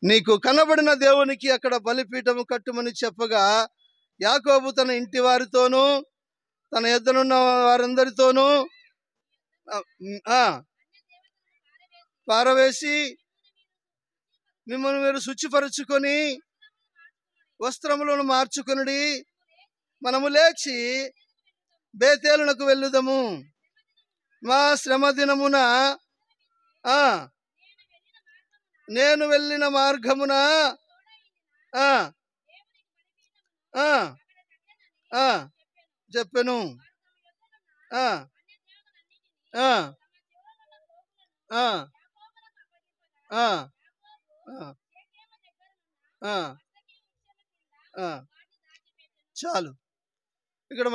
నీకు కనబడిన దేవునికి అక్కడ బలిపీఠము కట్టుమని చెప్పగా, యాకోబు తన ఇంటి వారితోనూ తన యొద్దనున్న వారందరితోనూ పారవేసి మిమ్మల్ని మీరు శుచిపరుచుకొని వస్త్రములను మార్చుకొనుడి, మనము లేచి బేతేలునకు వెళ్ళుదము. మా శ్రమ దినమున నేను వెళ్ళిన మార్గమున చెప్పెను. చాలు. ఇక్కడ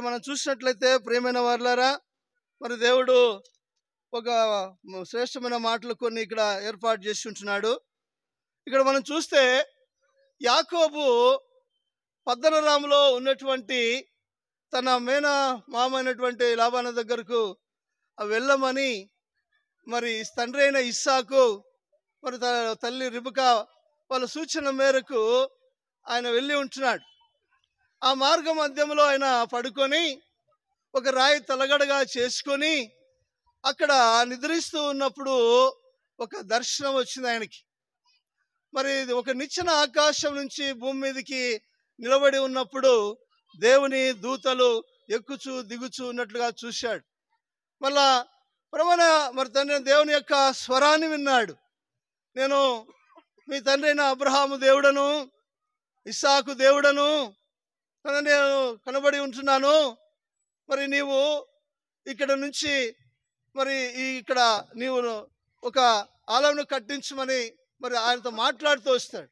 మనం చూసినట్లయితే ప్రియమైన వారలారా, మరి దేవుడు ఒక శ్రేష్టమైన మాటలు కొన్ని ఇక్కడ ఏర్పాటు చేసి ఉంటున్నాడు. ఇక్కడ మనం చూస్తే యాకోబు పద్దనరాములో ఉన్నటువంటి తన మామ అయినటువంటి లాబాను దగ్గరకు వెళ్ళమని మరి తండ్రి అయిన ఇస్సాకు మరి తల్లి రిబకా వాళ్ళ సూచన మేరకు ఆయన వెళ్ళి ఉంటున్నాడు. ఆ మార్గ మధ్యంలో ఆయన పడుకొని ఒక రాయి తలగడగా చేసుకొని అక్కడ నిద్రిస్తూ ఉన్నప్పుడు ఒక దర్శనం వచ్చింది ఆయనకి. మరి ఒక నిచ్చెన ఆకాశం నుంచి భూమి మీదకి నిలబడి ఉన్నప్పుడు దేవుని దూతలు ఎక్కుచూ దిగుచూ ఉన్నట్లుగా చూశాడు. మళ్ళా మరి తండ్రి దేవుని యొక్క స్వరాన్ని విన్నాడు. నేను మీ తండ్రి అయిన అబ్రహాము దేవుడను, ఇస్సాకు దేవుడను నేను కనబడి ఉంటున్నాను. మరి నీవు ఇక్కడ నుంచి మరి ఇక్కడ నీవు ఒక ఆలయంను కట్టించమని మరి ఆయనతో మాట్లాడుతూ వస్తాడు.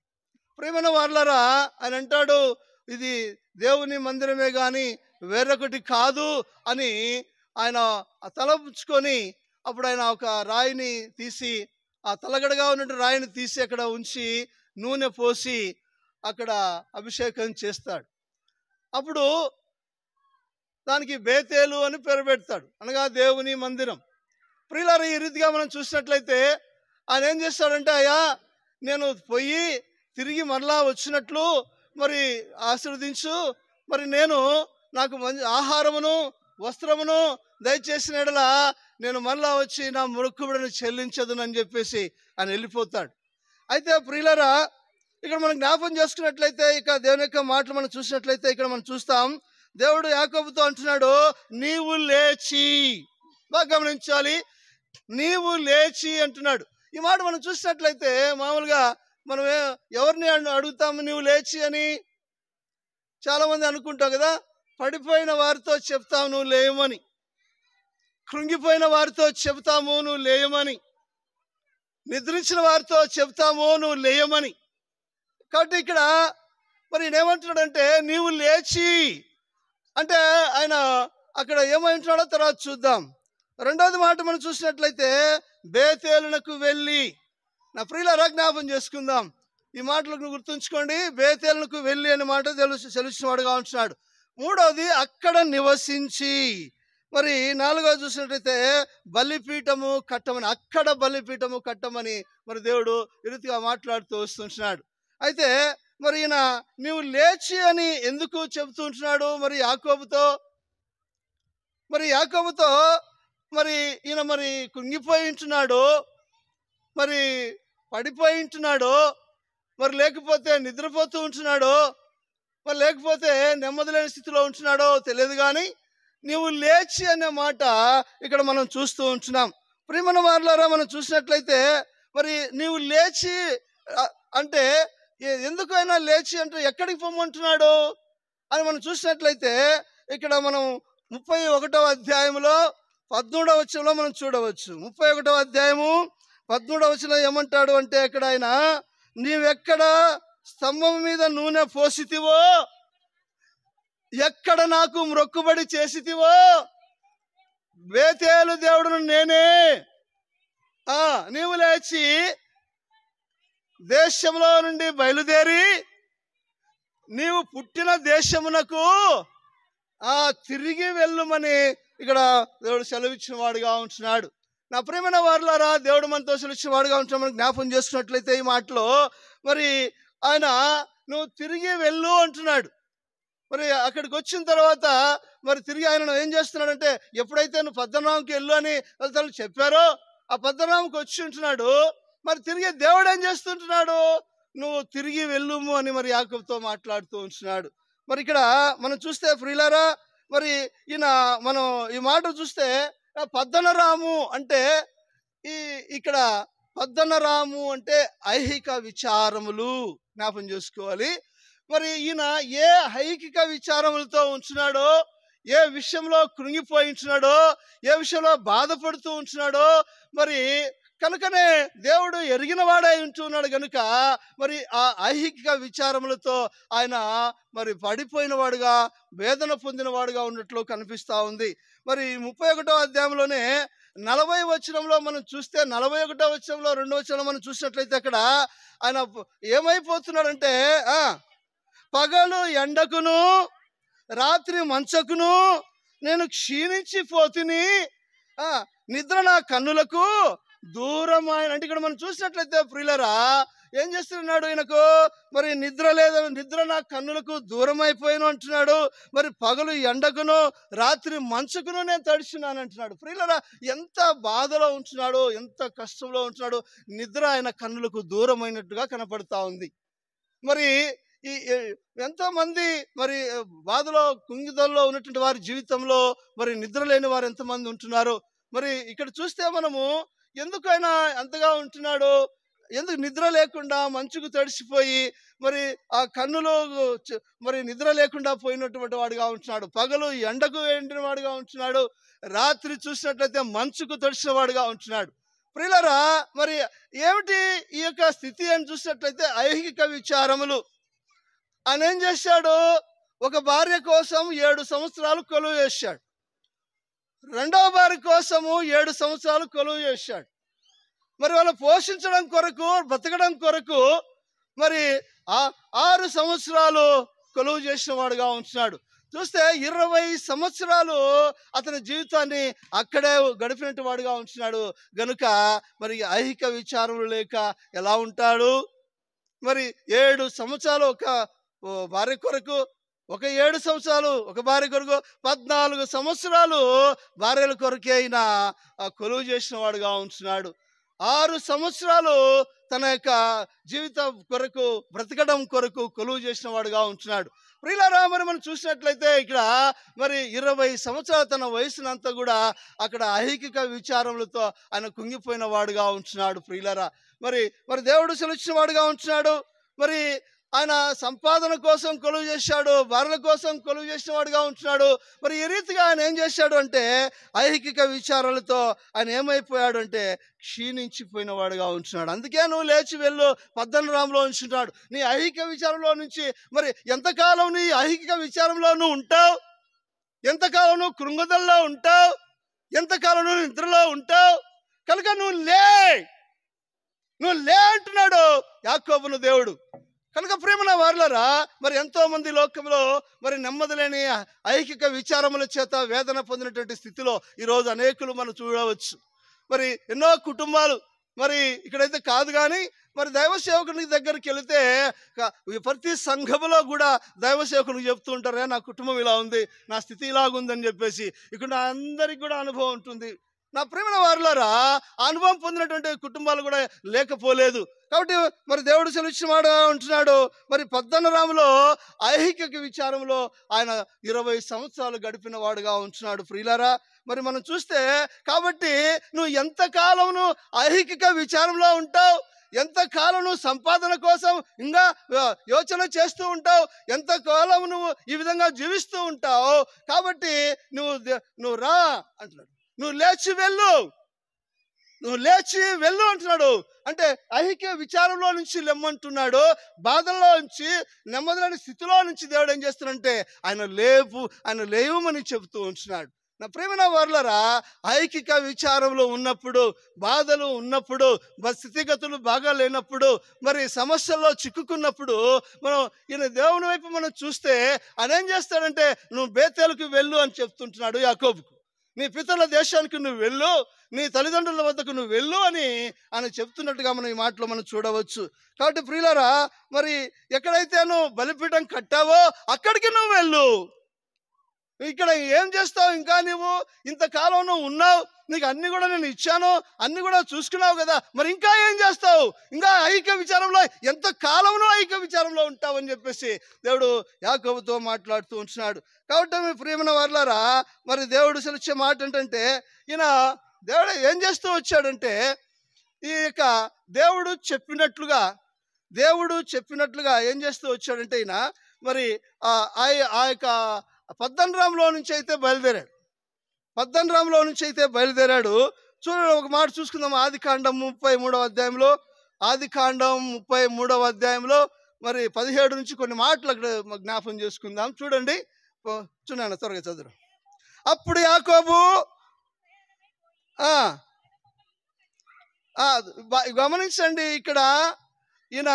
ప్రియమైన వారలారా, ఆయన అంటాడు, ఇది దేవుని మందిరమే కానీ వేరొకటి కాదు అని ఆయన తలపుచ్చుకొని అప్పుడు ఆయన ఒక రాయిని తీసి, ఆ తలగడగా ఉన్నటువంటి రాయిని తీసి అక్కడ ఉంచి నూనె పోసి అక్కడ అభిషేకం చేస్తాడు. అప్పుడు దానికి బేతేలు అని పేరు పెడతాడు, అనగా దేవుని మందిరం. ప్రియులారా, ఈ రీతిగా మనం చూసినట్లయితే ఆయన ఏం చేస్తాడంటే, అయ్యా నేను పోయి తిరిగి మరలా వచ్చినట్లు మరి ఆశీర్వదించు, మరి నాకు మంచి ఆహారమును వస్త్రమును దయచేసిన ఎడల నేను మరలా వచ్చి నా మొక్కుబడిని చెల్లించదునని చెప్పేసి ఆయన వెళ్ళిపోతాడు. అయితే ప్రియులారా, ఇక్కడ మనం జ్ఞాపకం చేసుకున్నట్లయితే ఇక దేవుని యొక్క మాటలు మనం చూసినట్లయితే ఇక్కడ మనం చూస్తాం, దేవుడు యాకోబుతో అంటున్నాడు, నీవు లేచి. బాగా గమనించాలి, నీవు లేచి అంటున్నాడు. ఈ మాట మనం చూసినట్లయితే మామూలుగా మనం ఎవరిని అడుగుతాము నీవు లేచి అని? చాలా మంది అనుకుంటాం కదా, పడిపోయిన వారితో చెప్తాము నువ్వు లేయమని, కృంగిపోయిన వారితో చెప్తాము నువ్వు లేయమని, నిద్రించిన వారితో చెప్తాము నువ్వు లేయమని. కాబట్టి ఇక్కడ మరి ఏమంటున్నాడంటే నీవు లేచి అంటే ఆయన అక్కడ ఏమంటున్నాడో తర్వాత చూద్దాం. రెండోది మాట మనం చూసినట్లయితే బేతేలునకు వెళ్ళి. నా ప్రియులారా, జ్ఞాపం చేసుకుందాం, ఈ మాటలకు గుర్తుంచుకోండి. బేతేలునకు వెళ్ళి అనే మాట సెలవిచ్చిన వాడుగా ఉంటున్నాడు. మూడవది అక్కడ నివసించి. మరి నాలుగోది చూసినట్లయితే బలిపీఠము కట్టమని, అక్కడ బలిపీఠము కట్టమని మరి దేవుడు ఈ రీతిగా మాట్లాడుతూ వస్తుంటున్నాడు. అయితే మరి ఈయన నీవు లేచి అని ఎందుకు చెబుతూ ఉంటున్నాడు మరి యాకోబుతో? మరి ఈయన మరి కుంగిపోయి ఉంటున్నాడు, మరి పడిపోయి ఉంటున్నాడు, మరి లేకపోతే నిద్రపోతూ ఉంటున్నాడు, మరి లేకపోతే నెమ్మది లేని స్థితిలో ఉంటున్నాడో తెలియదు. కానీ నీవు లేచి అనే మాట ఇక్కడ మనం చూస్తూ ఉంటున్నాం. ప్రియమైన వారలారా, మనం చూసినట్లయితే మరి నీవు లేచి అంటే ఎందుకైనా లేచి అంటే ఎక్కడికి పొమ్మంటున్నాడు అని మనం చూసినట్లయితే ఇక్కడ మనం 31వ అధ్యాయంలో 13వ వచనంలో మనం చూడవచ్చు. 31వ అధ్యాయము 13వ వచనంలో ఏమంటాడు అంటే, అక్కడ ఆయన నీవెక్కడ స్తంభం మీద నూనె పోసితివో, ఎక్కడ నాకు మ్రొక్కుబడి చేసితివో, బేతేలు దేవుడును నేనే. నీవు లేచి దేశంలో నుండి బయలుదేరి నీవు పుట్టిన దేశమునకు తిరిగి వెళ్ళుమని ఇక్కడ దేవుడు సెలవిచ్చిన వాడుగా ఉంటున్నాడు. నా ప్రియమైన వారులారా, దేవుడు మనతో సెలవువాడుగా ఉంటాం. మనం జ్ఞాపం చేసుకున్నట్లయితే ఈ మాటలో మరి ఆయన నువ్వు తిరిగి వెళ్ళు అంటున్నాడు. మరి అక్కడికి వచ్చిన తర్వాత మరి తిరిగి ఆయన ఏం చేస్తున్నాడంటే, ఎప్పుడైతే నువ్వు పద్దనాంకి వెళ్ళు అని వాళ్ళు చెప్పారో ఆ పద్దనాంకి వచ్చి ఉంటున్నాడు. మరి తిరిగి దేవుడు ఏం చేస్తుంటున్నాడు, నువ్వు తిరిగి వెళ్ళుము అని మరి యాకోబుతో మాట్లాడుతూ ఉంటున్నాడు. మరి ఇక్కడ మనం చూస్తే ప్రియులారా, మరి ఈయన మనం ఈ మాట చూస్తే పద్దనరాము అంటే ఇక్కడ పద్దనరాము అంటే ఐహిక విచారములు జ్ఞాపం చేసుకోవాలి. మరి ఈయన ఏ ఐహిక విచారములతో ఉంచున్నాడో, ఏ విషయంలో కృంగిపోయి ఉంటున్నాడో, ఏ విషయంలో బాధపడుతూ ఉంటున్నాడో, మరి కనుకనే దేవుడు ఎరిగిన వాడై ఉంటున్నాడు కనుక మరి ఆ ఐహిక విచారములతో ఆయన మరి పడిపోయిన వాడుగా, వేదన పొందిన వాడుగా ఉన్నట్లు కనిపిస్తూ ఉంది. మరి 31వ అధ్యాయంలోనే 40వ వచనంలో మనం చూస్తే, 41వ వచనంలో 2వ వచనంలో మనం చూసినట్లయితే అక్కడ ఆయన ఏమైపోతున్నాడంటే, పగలు ఎండకును రాత్రి మంచకును నేను క్షీణించిపోతుని, నిద్ర నా కన్నులకు దూరం. అంటే ఇక్కడ మనం చూసినట్లయితే ప్రియులరా, ఏం చేస్తున్నాడు ఈయనకు, మరి నిద్ర లేదు, నిద్ర నా కన్నులకు దూరం అయిపోయాను అంటున్నాడు. మరి పగలు ఎండకును రాత్రి మంచుకును నేను తడిచున్నాను అంటున్నాడు. ప్రియులరా, ఎంత బాధలో ఉంటున్నాడు, ఎంత కష్టంలో ఉంటున్నాడు. నిద్ర ఆయన కన్నులకు దూరమైనట్టుగా కనపడతా ఉంది. మరి ఈ ఎంతోమంది మరి బాధలో కుంగిదల్లో ఉన్నటువంటి వారి జీవితంలో మరి నిద్ర లేని వారు ఎంతమంది ఉంటున్నారు. మరి ఇక్కడ చూస్తే మనము ఎందుకైనా అంతగా ఉంటున్నాడు, ఎందుకు నిద్ర లేకుండా మంచుకు తడిసిపోయి మరి ఆ కన్నులో మరి నిద్ర లేకుండా పోయినటువంటి వాడుగా ఉంటున్నాడు. పగలు ఎండకు ఎండిన వాడుగా ఉంటున్నాడు, రాత్రి చూసినట్లయితే మంచుకు తడిసిన వాడుగా ఉంటున్నాడు. ప్రియులరా, మరి ఏమిటి ఈ యొక్క స్థితి అని చూసినట్లయితే ఐహిక విచారములు. ఆయన ఏం చేశాడు, ఒక భార్య కోసం 7 సంవత్సరాలు కొలువు చేశాడు, రెండవ భార్య కోసము 7 సంవత్సరాలు కొలువు చేశాడు. మరి వాళ్ళు పోషించడం కొరకు, బ్రతకడం కొరకు మరి 6 సంవత్సరాలు కొలువు చేసిన వాడుగా ఉంటున్నాడు. చూస్తే 20 సంవత్సరాలు అతని జీవితాన్ని అక్కడే గడిపినట్టు వాడుగా ఉంటున్నాడు. గనుక మరి ఐహిక విచారములు లేక ఎలా ఉంటాడు. మరి 7 సంవత్సరాలు ఒక భార్య కొరకు, ఒక 7 సంవత్సరాలు ఒక భార్య కొరకు, 14 సంవత్సరాలు భార్యల కొరకే అయిన కొలువు చేసిన వాడుగా ఉంటున్నాడు. 6 సంవత్సరాలు తన యొక్క జీవితం కొరకు, బ్రతకడం కొరకు కొలువు చేసిన వాడుగా ఉంటున్నాడు. ప్రియులారా, మరి మనం చూసినట్లయితే ఇక్కడ మరి 20 సంవత్సరాలు తన వయసునంతా కూడా అక్కడ ఐహిక విచారములతో ఆయన కుంగిపోయిన వాడుగా ఉంటున్నాడు. ప్రియులారా, మరి దేవుడు సెలవిచ్చిన వాడుగా ఉంటున్నాడు. మరి ఆయన సంపాదన కోసం కొలువు చేశాడు, భార్యల కోసం కొలువు చేసిన వాడుగా ఉంటున్నాడు. మరి ఈ రీతిగా ఆయన ఏం చేశాడు అంటే, ఐహిక విచారాలతో ఆయన ఏమైపోయాడు అంటే క్షీణించిపోయిన వాడుగా ఉంటున్నాడు. అందుకే నువ్వు లేచి వెళ్ళు పద్దనరాములో ఉంచున్నాడు. నీ ఐహిక విచారంలో నుంచి మరి ఎంతకాలం నీ ఐహిక విచారంలో నువ్వు ఉంటావు, ఎంతకాలం నువ్వు కృంగుదల్లో ఉంటావు, ఎంతకాలం నువ్వు నిద్రలో ఉంటావు. కనుక నువ్వు లే అంటున్నాడు యాకోబును దేవుడు. కనుక ప్రేమల వారులారా, మరి ఎంతో మంది లోకంలో మరి నెమ్మది లేని ఐహిక విచారముల చేత వేదన పొందినటువంటి స్థితిలో ఈరోజు అనేకులు మనం చూడవచ్చు. మరి ఎన్నో కుటుంబాలు, మరి ఇక్కడైతే కాదు కానీ మరి దైవ సేవకుని దగ్గరికి వెళితే ప్రతి సంఘములో కూడా దైవ సేవకునికి చెప్తూ ఉంటారు, నా కుటుంబం ఇలా ఉంది, నా స్థితి ఇలాగుందని చెప్పేసి. ఇక్కడ అందరికి కూడా అనుభవం ఉంటుంది. నా ప్రేమల వారులారా, అనుభవం పొందినటువంటి కుటుంబాలు కూడా లేకపోలేదు. కాబట్టి మరి దేవుడు సెలవిచ్చిన వాడుగా ఉంటున్నాడు. మరి పద్దనరాములో ఐహిక విచారంలో ఆయన 20 సంవత్సరాలు గడిపిన వాడుగా ఉంటున్నాడు. ప్రియులారా, మరి మనం చూస్తే కాబట్టి నువ్వు ఎంతకాలం నువ్వు ఐహిక విచారంలో ఉంటావు, ఎంతకాలం నువ్వు సంపాదన కోసం ఇంకా యోచన చేస్తూ ఉంటావు, ఎంతకాలం నువ్వు ఈ విధంగా జీవిస్తూ ఉంటావు. కాబట్టి నువ్వు రా అంటున్నాడు, నువ్వు లేచి వెళ్ళు అంటున్నాడు. అంటే ఐహిక విచారంలో నుంచి లెమ్మంటున్నాడు. బాధల్లో నుంచి, నెమ్మదిలేని స్థితిలో నుంచి దేవుడు ఏం చేస్తున్నాడంటే ఆయన లేవమని చెబుతూ ఉంటున్నాడు. నా ప్రేమన వారులారా, ఐహిక విచారంలో ఉన్నప్పుడు, బాధలు ఉన్నప్పుడు, స్థితిగతులు బాగా లేనప్పుడు, మరి సమస్యల్లో చిక్కుకున్నప్పుడు మనం ఈయన దేవుని వైపు మనం చూస్తే ఆయన ఏం చేస్తాడంటే, నువ్వు బేతేలుకు వెళ్ళు అని చెప్తుంటున్నాడు యాకోబుకు. నీ పితరుల దేశానికి నువ్వు వెళ్ళు, నీ తల్లిదండ్రుల వద్దకు నువ్వు వెళ్ళు అని ఆయన చెప్తున్నట్టుగా మనం ఈ మాటలో మనం చూడవచ్చు. కాబట్టి ప్రియులారా, మరి ఎక్కడైతే నువ్వు బలిపీఠం కట్టావో అక్కడికి నువ్వు వెళ్ళు. ఇక్కడ ఏం చేస్తావు? ఇంకా నువ్వు ఇంతకాలం నువ్వు ఉన్నావు, నీకు అన్ని కూడా నేను ఇచ్చాను, అన్ని కూడా చూసుకున్నావు కదా, మరి ఇంకా ఏం చేస్తావు? ఇంకా ఐక్య విచారంలో ఎంత కాలంలో ఐక్య విచారంలో ఉంటావు అని చెప్పేసి దేవుడు యాకోబుతో మాట్లాడుతూ ఉంటున్నాడు. కాబట్టి మీ ప్రియమైన వారలారా, మరి దేవుడు సెలవిచ్చే మాట ఏంటంటే, ఈయన దేవుడు ఏం చేస్తూ వచ్చాడంటే, ఈ యొక్క దేవుడు చెప్పినట్లుగా ఏం చేస్తూ వచ్చాడంటే, ఈయన మరి ఆ యొక్క పద్దనరాములో నుంచి అయితే బయలుదేరాడు. చూడండి, ఒక మాట చూసుకుందాం. ఆదికాండం 33వ అధ్యాయంలో మరి 17 నుంచి కొన్ని మాటలు అక్కడ జ్ఞాపం చేసుకుందాం. చూడండి, చూడండి, త్వరగా చదువు. అప్పుడు యాకోబు గమనించండి, ఇక్కడ ఈయన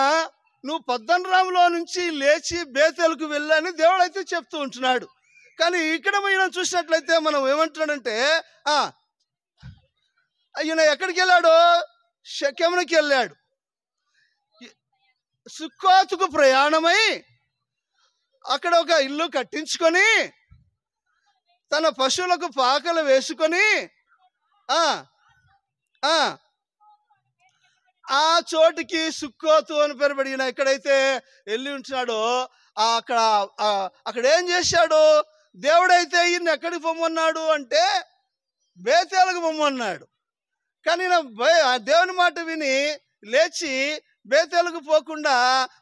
నువ్వు పద్దనరాములో నుంచి లేచి బేతేలుకు వెళ్ళని దేవుడు అయితే చెప్తూ ఉంటున్నాడు. కానీ ఇక్కడ ఈయన చూసినట్లయితే మనం ఏమంటున్నాడంటే, ఈయన ఎక్కడికి వెళ్ళాడు? షెకెమునికి వెళ్ళాడు. సుక్కోతుకు ప్రయాణమై అక్కడ ఒక ఇల్లు కట్టించుకొని తన పశువులకు పాకలు వేసుకొని ఆ చోటికి సుక్కోతు అని పేరు పెట్టి ఈయన ఎక్కడైతే వెళ్ళి ఉంటున్నాడో అక్కడ ఏం చేశాడు? దేవుడైతే ఈయన ఎక్కడికి పొమ్మన్నాడు అంటే బేతేలుకు పొమ్మన్నాడు. కానీ దేవుని మాట విని లేచి బేతేలుకు పోకుండా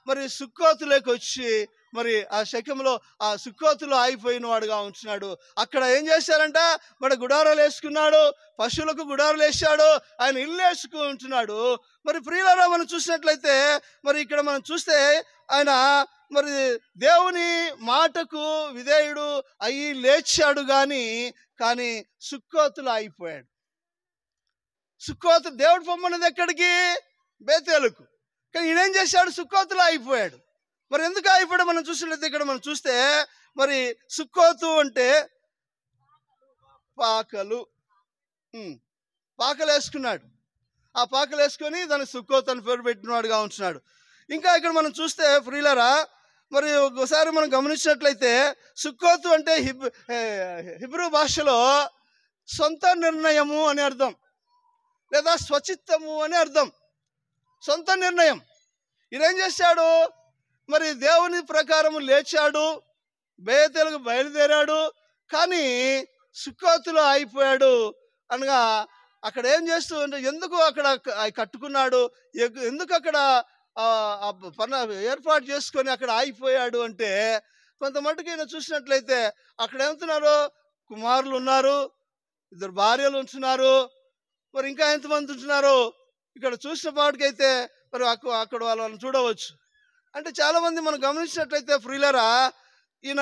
మరి సుక్కోతులోకి వచ్చి మరి ఆ శకెములో ఆ సుక్కోతులో ఆగిపోయిన వాడుగా ఉంటున్నాడు. అక్కడ ఏం చేశారంట? మరి గుడారాలు వేసుకున్నాడు, పశువులకు గుడారాలు వేసాడు, ఆయన ఇల్లు వేసుకుంటున్నాడు. మరి ప్రియులారా, మనం చూసినట్లయితే మరి ఇక్కడ మనం చూస్తే ఆయన మరి దేవుని మాటకు విధేయుడు అయ్యి లేచాడు, కానీ సుక్కోతులో ఆగిపోయాడు. సుక్కోతు దేవుడు పొమ్మన్నది ఎక్కడికి? బేతేలుకు. కానీ ఈయనేం చేశాడు? సుక్కోతులో ఆగిపోయాడు. మరి ఎందుకు ఆగిపోయాడు? మనం చూసినట్లయితే ఇక్కడ మనం చూస్తే మరి సుక్కోతు అంటే పాకలు వేసుకున్నాడు. ఆ పాకలు వేసుకొని దానికి సుక్కోతు అని పేరు పెట్టినవాడుగా ఉంటున్నాడు. ఇంకా ఇక్కడ మనం చూస్తే ప్రియులారా, మరి ఒకసారి మనం గమనించినట్లయితే సుక్కోతు అంటే హిబ్రూ భాషలో సొంత నిర్ణయము అని అర్థం, లేదా స్వచిత్తము అని అర్థం. సొంత నిర్ణయం. ఈయనేం చేశాడు? మరి దేవుని ప్రకారము లేచాడు, బేతేలుకు బయలుదేరాడు, కానీ సుక్కోతులో ఆగిపోయాడు. అనగా అక్కడ ఏం చేస్తూ ఎందుకు అక్కడ కట్టుకున్నాడు, ఎందుకు అక్కడ ఏర్పాటు చేసుకొని అక్కడ ఆగిపోయాడు అంటే, కొంతమట్టుకు ఈయన చూసినట్లయితే అక్కడ ఏమవుతున్నారు? కుమారులు ఉన్నారు, 2 భార్యలు ఉంటున్నారు, మరి ఇంకా ఎంతమంది ఉంటున్నారు ఇక్కడ చూసిన పాటికైతే మరి అక్కడ వాళ్ళని చూడవచ్చు. అంటే చాలామంది మనం గమనించినట్లయితే ప్రియులారా, ఈయన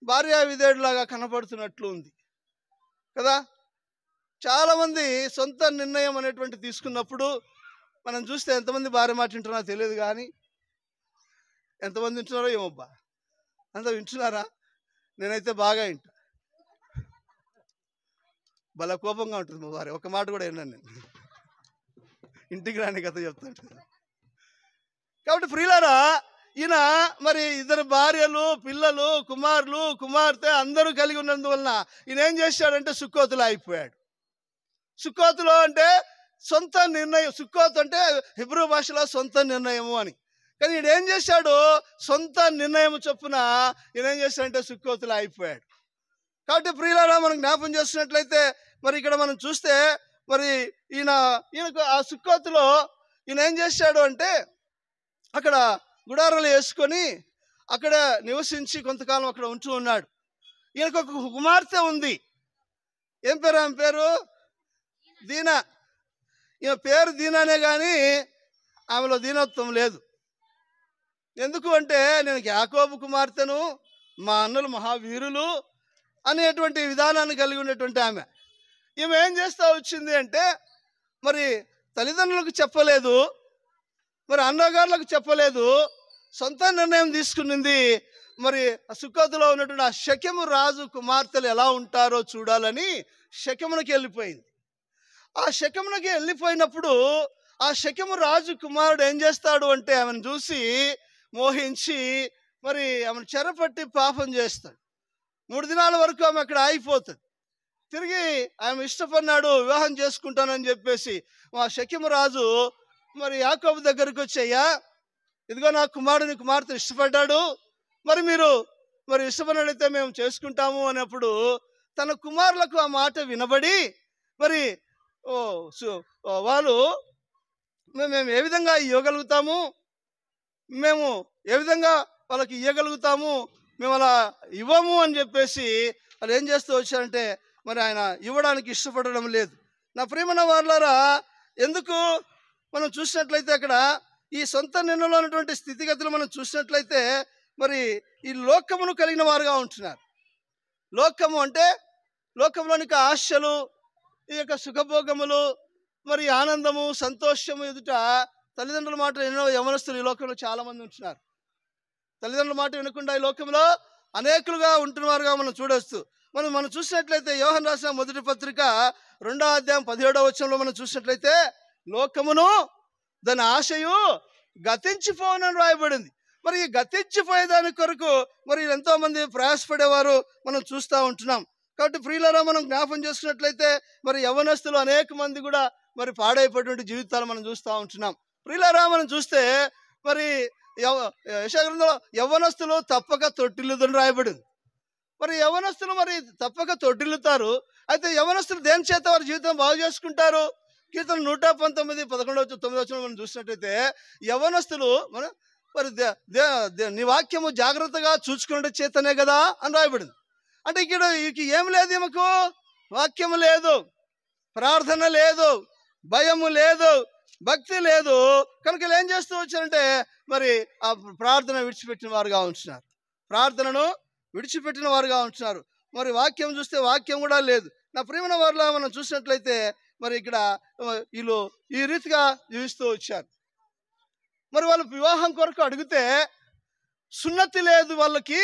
భార్యా విధేయుడిలాగా కనపడుతున్నట్లు ఉంది కదా. చాలామంది సొంత నిర్ణయం అనేటువంటి తీసుకున్నప్పుడు మనం చూస్తే ఎంతమంది భార్య మాట వింటున్నారో తెలియదు, కానీ ఎంతమంది వింటున్నారో ఏమబ్బా, అంత వింటున్నారా? నేనైతే బాగా వింటా. భలే కోపంగా ఉంటుంది మా భార్య, ఒక మాట కూడా విన్నాను నేను. ఇంటికి రాని కథ చెప్తాను. కాబట్టి ప్రియులారా, ఈయన మరి 2 భార్యలు, పిల్లలు, కుమారులు, కుమార్తె అందరూ కలిగి ఉన్నందువలన ఈయన ఏం చేశాడంటే సుక్కోతులో అయిపోయాడు. సుక్కోతులో అంటే సొంత నిర్ణయం. సుక్కోతు అంటే హిబ్రూ భాషలో సొంత నిర్ణయము అని. కానీ ఈయన ఏం చేశాడు? సొంత నిర్ణయం చొప్పున ఈయన ఏం చేశాడంటే సుక్కోతులో అయిపోయాడు. కాబట్టి ప్రియులారా, మనం జ్ఞాపం చేస్తున్నట్లయితే మరి ఇక్కడ మనం చూస్తే మరి ఈయనకు ఆ సుక్కోతులో ఈయన ఏం చేశాడు అంటే అక్కడ గుడారాలు వేసుకొని అక్కడ నివసించి కొంతకాలం అక్కడ ఉంటూ ఉన్నాడు. ఈయనకు ఒక కుమార్తె ఉంది. ఏం పేరు? ఆమె పేరు దీనా. ఈయన పేరు దీనానే కానీ ఆమెలో దీనత్వం లేదు. ఎందుకు అంటే, నేను యాకోబు కుమార్తెను, మా అన్నలు మహావీరులు అనేటువంటి విధానాన్ని కలిగి ఉండేటువంటి ఆమె. ఈమె ఏం చేస్తూ వచ్చింది అంటే, మరి తల్లిదండ్రులకు చెప్పలేదు, మరి అన్నగారులకు చెప్పలేదు, సొంత నిర్ణయం తీసుకునింది. మరి సుక్కోతులో ఉన్నటువంటి ఆ షెకెము రాజు కుమార్తెలు ఎలా ఉంటారో చూడాలని షెకెమునకి వెళ్ళిపోయింది. ఆ షెకెమునకి వెళ్ళిపోయినప్పుడు ఆ షెకెము రాజు కుమారుడు ఏం చేస్తాడు అంటే ఆమెను చూసి మోహించి మరి ఆమెను చెరపట్టి పాపం చేస్తాడు. 3 దినాల వరకు ఆమె అక్కడ ఆగిపోతుంది. తిరిగి ఆమె ఇష్టపడినాడు, వివాహం చేసుకుంటానని చెప్పేసి ఆ షెకెము రాజు మరి యాకోబు దగ్గరికి వచ్చి, అయ్యా ఇదిగో నా కుమారుడు నీ కుమార్తె ఇష్టపడ్డాడు, మరి మీరు మరి ఇష్టపడినట్లయితే మేము చేసుకుంటాము అన్నప్పుడు తన కుమారులకు ఆ మాట వినబడి మరి వాళ్ళు మేము ఏ విధంగా ఇవ్వగలుగుతాము, మేము ఏ విధంగా వాళ్ళకి ఇవ్వగలుగుతాము, మేము అలా ఇవ్వము అని చెప్పేసి వాళ్ళు ఏం చేస్తూ వచ్చారంటే మరి ఆయన ఇవ్వడానికి ఇష్టపడడం లేదు. నా ప్రియమైన వారలారా, ఎందుకు మనం చూసినట్లయితే అక్కడ ఈ సొంత నిర్ణయంలో ఉన్నటువంటి స్థితిగతులు మనం చూసినట్లయితే మరి ఈ లోకమును కలిగిన వారుగా ఉంటున్నారు. లోకము అంటే లోకంలోని ఆశలు, ఈ యొక్క సుఖభోగములు, మరి ఆనందము, సంతోషము ఎదుట తల్లిదండ్రుల మాట ఎన్నో యవనస్తులు ఈ లోకంలో చాలామంది ఉంటున్నారు. తల్లిదండ్రుల మాట వినకుండా ఈ లోకంలో అనేకులుగా ఉంటున్నవారుగా మనం చూడవచ్చు. మనం చూసినట్లయితే యోహన్ రాసిన మొదటి పత్రిక 2వ అధ్యాయం 17వ వచనంలో మనం చూసినట్లయితే లోకమును దాని ఆశయు గతించిపోనని రాయబడింది. మరి ఈ గతించిపోయేదాని కొరకు మరి ఎంతోమంది ప్రయాసపడేవారు మనం చూస్తూ ఉంటున్నాం. కాబట్టి ప్రియులారా, మనం జ్ఞాపం చేసుకున్నట్లయితే మరి యవ్వనస్తులు అనేక మంది కూడా మరి పాడైపోయేటువంటి జీవితాలు మనం చూస్తూ ఉంటున్నాం. ప్రియులారా, మనం చూస్తే మరి యెషయా గ్రంథంలో యవ్వనస్తులు తప్పక తొట్టిల్లుదని రాయబడింది. మరి యవ్వనస్తులు మరి తప్పక తొట్టిల్లుతారు. అయితే యవ్వనస్తులు దేని చేత వారి జీవితం బాగు చేసుకుంటారు? కీర్తన 119:11-9 మనం చూసినట్టయితే యవ్వనస్తులు మరి నీ వాక్యము జాగ్రత్తగా చూసుకునే చేతనే కదా అని రాయబడింది. అంటే ఇక్కడ ఏం లేదు, ఈమెకు వాక్యము లేదు, ప్రార్థన లేదు, భయము లేదు, భక్తి లేదు. కనుక ఏం చేస్తూ వచ్చారంటే మరి ఆ ప్రార్థన విడిచిపెట్టిన వారుగా ఉంటున్నారు, ప్రార్థనను విడిచిపెట్టిన వారుగా ఉంటున్నారు. మరి వాక్యం చూస్తే వాక్యం కూడా లేదు. నా ప్రియమైన వారిలో మనం చూసినట్లయితే మరి ఇక్కడ వీళ్ళు ఈ రీతిగా జీవిస్తూ వచ్చారు. మరి వాళ్ళు వివాహం కొరకు అడిగితే సున్నతి లేదు వాళ్ళకి,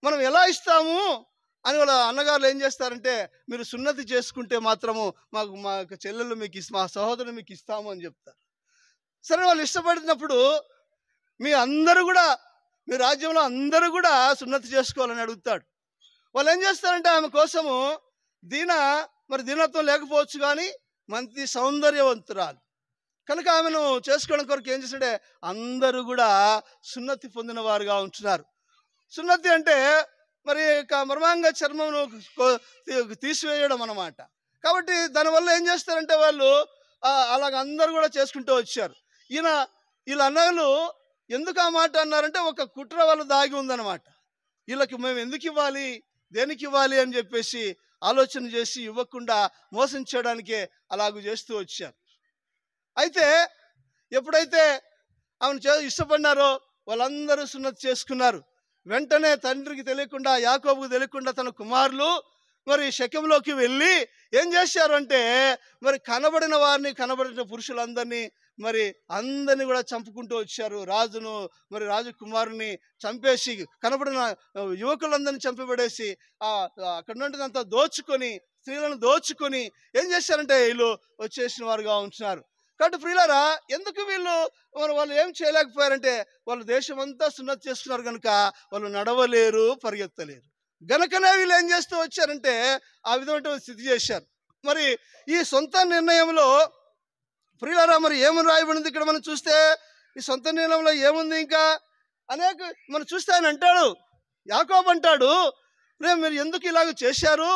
మనం ఎలా ఇస్తాము అని వాళ్ళ అన్నగారులు ఏం చేస్తారంటే, మీరు సున్నతి చేసుకుంటే మాత్రము మా చెల్లెళ్ళు మీకు మా సహోదరులు మీకు ఇస్తాము అని చెప్తారు. సరే, వాళ్ళు ఇష్టపడినప్పుడు మీ రాజ్యంలో అందరూ కూడా సున్నతి చేసుకోవాలని అడుగుతాడు. వాళ్ళు ఏం చేస్తారంటే ఆమె కోసము దీనత్వం లేకపోవచ్చు కానీ మంచి సౌందర్యవంతురాలు కనుక ఆమెను చేసుకోవడం కొరకు ఏం చేస్తుంటే అందరూ కూడా సున్నతి పొందిన వారుగా ఉంటున్నారు. సున్నతి అంటే మరి మర్మాంగ చర్మమును తీసివేయడం అన్నమాట. కాబట్టి దానివల్ల ఏం చేస్తారంటే వాళ్ళు అలాగ అందరూ కూడా చేసుకుంటూ వచ్చారు. వీళ్ళ అన్నలు ఎందుకు ఆ మాట అన్నారంటే ఒక కుట్ర వాళ్ళు దాగి ఉందన్నమాట. వీళ్ళకి మేము ఎందుకు ఇవ్వాలి, దేనికి ఇవ్వాలి అని చెప్పేసి ఆలోచన చేసి ఇవ్వకుండా మోసం చేయడానికే అలాగూ చేస్తూ వచ్చారు. అయితే ఎప్పుడైతే ఆమెను ఇష్టపడినారో వాళ్ళందరూ సున్నతి చేసుకున్నారు. వెంటనే తండ్రికి తెలియకుండా, యాకోబుకు తెలియకుండా తన కుమారులు మరి షెకెంలోకి వెళ్ళి ఏం చేశారు అంటే మరి కనబడిన వారిని, కనబడిన పురుషులందరినీ మరి అందరినీ కూడా చంపుకుంటూ వచ్చారు. రాజును మరి రాజకుమారుని చంపేసి కనబడిన యువకులందరినీ చంపబడేసి అక్కడ నుండి అంతా దోచుకొని, స్త్రీలను దోచుకొని ఏం చేశారంటే వీళ్ళు వచ్చేసిన వారుగా ఉంటున్నారు. కాబట్టి ప్రియులారా, ఎందుకు వాళ్ళు ఏం చేయలేకపోయారంటే వాళ్ళు దేశం అంతా సున్నతి చేసుకున్నారు కనుక వాళ్ళు నడవలేరు, పరిగెత్తలేరు. గనుకనే వీళ్ళు ఏం చేస్తూ వచ్చారంటే ఆ విధమైన స్థితి చేశారు. మరి ఈ సొంత నిర్ణయంలో ప్రియులారా మరి ఏమని రాయబడింది ఇక్కడ మనం చూస్తే, ఈ సొంత నిర్ణయంలో ఏముంది? ఇంకా అనేక మనం చూస్తే ఆయన అంటాడు, యాకోబు అంటాడు, మీరు ఎందుకు ఇలాగ చేశారు,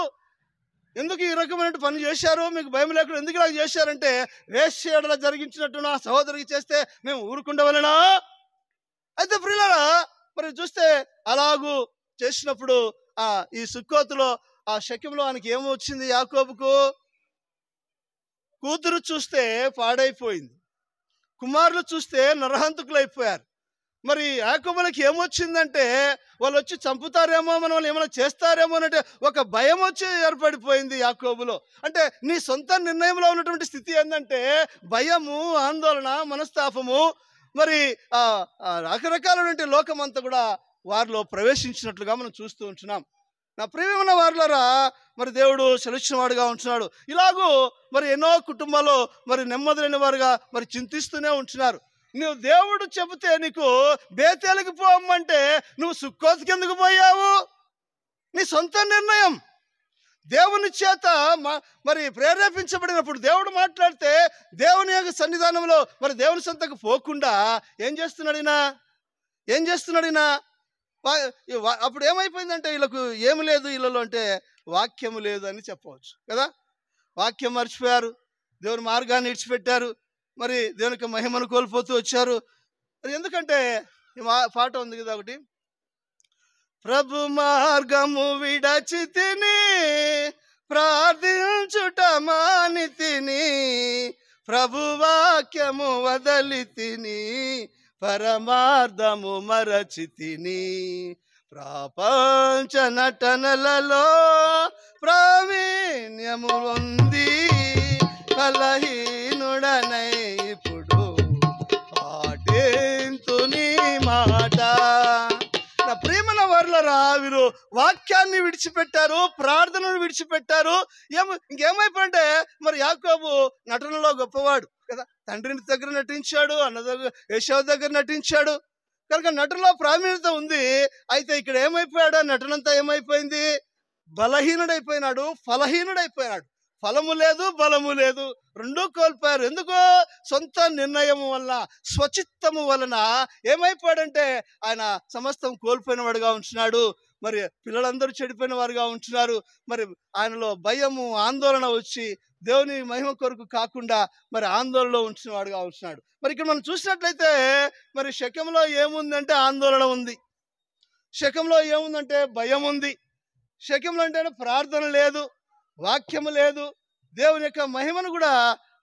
ఎందుకు ఈ రకమైన పని చేశారు, మీకు భయం లేకుండా ఎందుకు ఇలాగ చేశారంటే వేశ్యడలా జరిగించినట్టు నా సహోదరికి చేస్తే మేము ఊరుకుండవలనా? అయితే ప్రియులారా మరి చూస్తే అలాగూ చేసినప్పుడు ఈ సుక్కోతులో ఆ షెకెంలో ఆయనకి ఏమొచ్చింది? యాకోబుకు కూతురు చూస్తే పాడైపోయింది, కుమారులు చూస్తే నరహంతకులు అయిపోయారు. మరి యాకోబులకి ఏమొచ్చిందంటే వాళ్ళు వచ్చి చంపుతారేమో, మనం వాళ్ళు ఏమైనా చేస్తారేమో అంటే ఒక భయం వచ్చి ఏర్పడిపోయింది యాకోబులో. అంటే నీ సొంత నిర్ణయంలో ఉన్నటువంటి స్థితి ఏంటంటే భయము, ఆందోళన, మనస్తాపము, మరి రకరకాలైనటువంటి లోకం అంతా కూడా వారిలో ప్రవేశించినట్లుగా మనం చూస్తూ ఉంటున్నాం. నా ప్రియమైన వారులారా, మరి దేవుడు సెలవిచ్చిన వాడుగా ఉంటున్నాడు. ఇలాగూ మరి ఎన్నో కుటుంబాలు మరి నెమ్మది లేని వారుగా మరి చింతిస్తూనే ఉంటున్నారు. నువ్వు దేవుడు చెబితే నీకు బేతేలుకి పోమంటే నువ్వు సుక్కోతికి ఎందుకు పోయావు? నీ సొంత నిర్ణయం. దేవుని చేత మరి ప్రేరేపించబడినప్పుడు దేవుడు మాట్లాడితే దేవుని యొక్క సన్నిధానంలో మరి దేవుని సొంతకు పోకుండా ఏం చేస్తున్నాడినా అప్పుడు ఏమైపోయిందంటే వీళ్ళకు ఏమి లేదు వీళ్ళలో అంటే వాక్యము లేదు అని చెప్పవచ్చు కదా. వాక్యం మర్చిపోయారు, దేవుని మార్గాన్ని విడిచిపెట్టారు, మరి దేవుని యొక్క మహిమను కోల్పోతూ వచ్చారు. ఎందుకంటే పాట ఉంది కదా ఒకటి, ప్రభు మార్గము విడచి తిని ప్రార్థించుట మాని తిని, ప్రభు వాక్యము వదలి తిని పరమార్థము మరచి తిని, ప్రపంచ నటనలలో ప్రావీణ్యము పొంది బలహీనుడనై ఇప్పుడు పాటింతుని మాట. నా ప్రియమైన వారులారా, వీరు వాక్యాన్ని విడిచిపెట్టారు, ప్రార్థనను విడిచిపెట్టారు. ఇంకేమైపోయింటే మరి యాకోబు నటనలో గొప్పవాడు కదా. తండ్రిని దగ్గర నటించాడు, అన్న దగ్గర యేషవ దగ్గర నటించాడు కనుక నటనలో ప్రావీణ్యత ఉంది. అయితే ఇక్కడ ఏమైపోయాడు? నటనంతా ఏమైపోయింది? బలహీనుడైపోయినాడు, ఫలహీనుడైపోయినాడు. ఫలము లేదు, బలము లేదు, రెండూ కోల్పోయారు. ఎందుకో? సొంత నిర్ణయం వల్ల, స్వచిత్తము వలన ఏమైపోయాడంటే ఆయన సమస్తం కోల్పోయిన వాడుగా ఉంటున్నాడు. మరి పిల్లలందరూ చెడిపోయిన వారుగా ఉంటున్నారు. మరి ఆయనలో భయము, ఆందోళన వచ్చి దేవుని మహిమ కొరకు కాకుండా మరి ఆందోళనలో ఉంచిన వాడుగా ఉంటున్నాడు. మరి ఇక్కడ మనం చూసినట్లయితే మరి శకెంలో ఏముందంటే ఆందోళన ఉంది, శకెంలో ఏముందంటే భయం ఉంది, శకెంలో అంటే ప్రార్థన లేదు, వాక్యము లేదు, దేవుని యొక్క మహిమను కూడా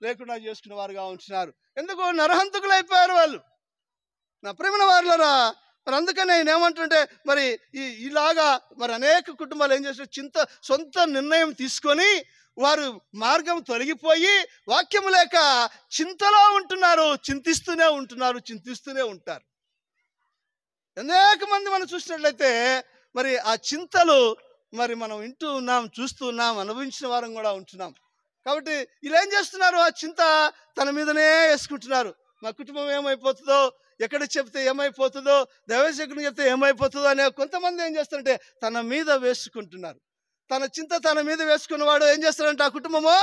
లేకుండా చేసుకునే వారుగా ఉంటున్నారు. ఎందుకు? నరహంతకులు అయిపోయారు వాళ్ళు. నా ప్రియమైన వారులారా, మరి అందుకని నేను ఏమంటుంటే మరి ఇలాగా మరి అనేక కుటుంబాలు ఏం చేస్తారు, సొంత నిర్ణయం తీసుకొని వారు మార్గం తొలగిపోయి వాక్యము లేక చింతలో ఉంటున్నారు, చింతిస్తూనే ఉంటారు. అనేక మంది మనం చూసినట్లయితే మరి ఆ చింతలు మరి మనం వింటూ ఉన్నాం, చూస్తూ ఉన్నాం, అనుభవించిన వారం కూడా ఉంటున్నాం. కాబట్టి వీళ్ళు ఏం చేస్తున్నారు? ఆ చింత తన మీదనే వేసుకుంటున్నారు. మా కుటుంబం ఏమైపోతుందో, ఎక్కడ చెప్తే ఏమైపోతుందో, దైవశకుని చెప్తే ఏమైపోతుందో అనే కొంతమంది ఏం చేస్తారంటే తన మీద వేసుకుంటున్నారు. తన చింత తన మీద వేసుకున్నవాడు ఏం చేస్తారంటే ఆ కుటుంబము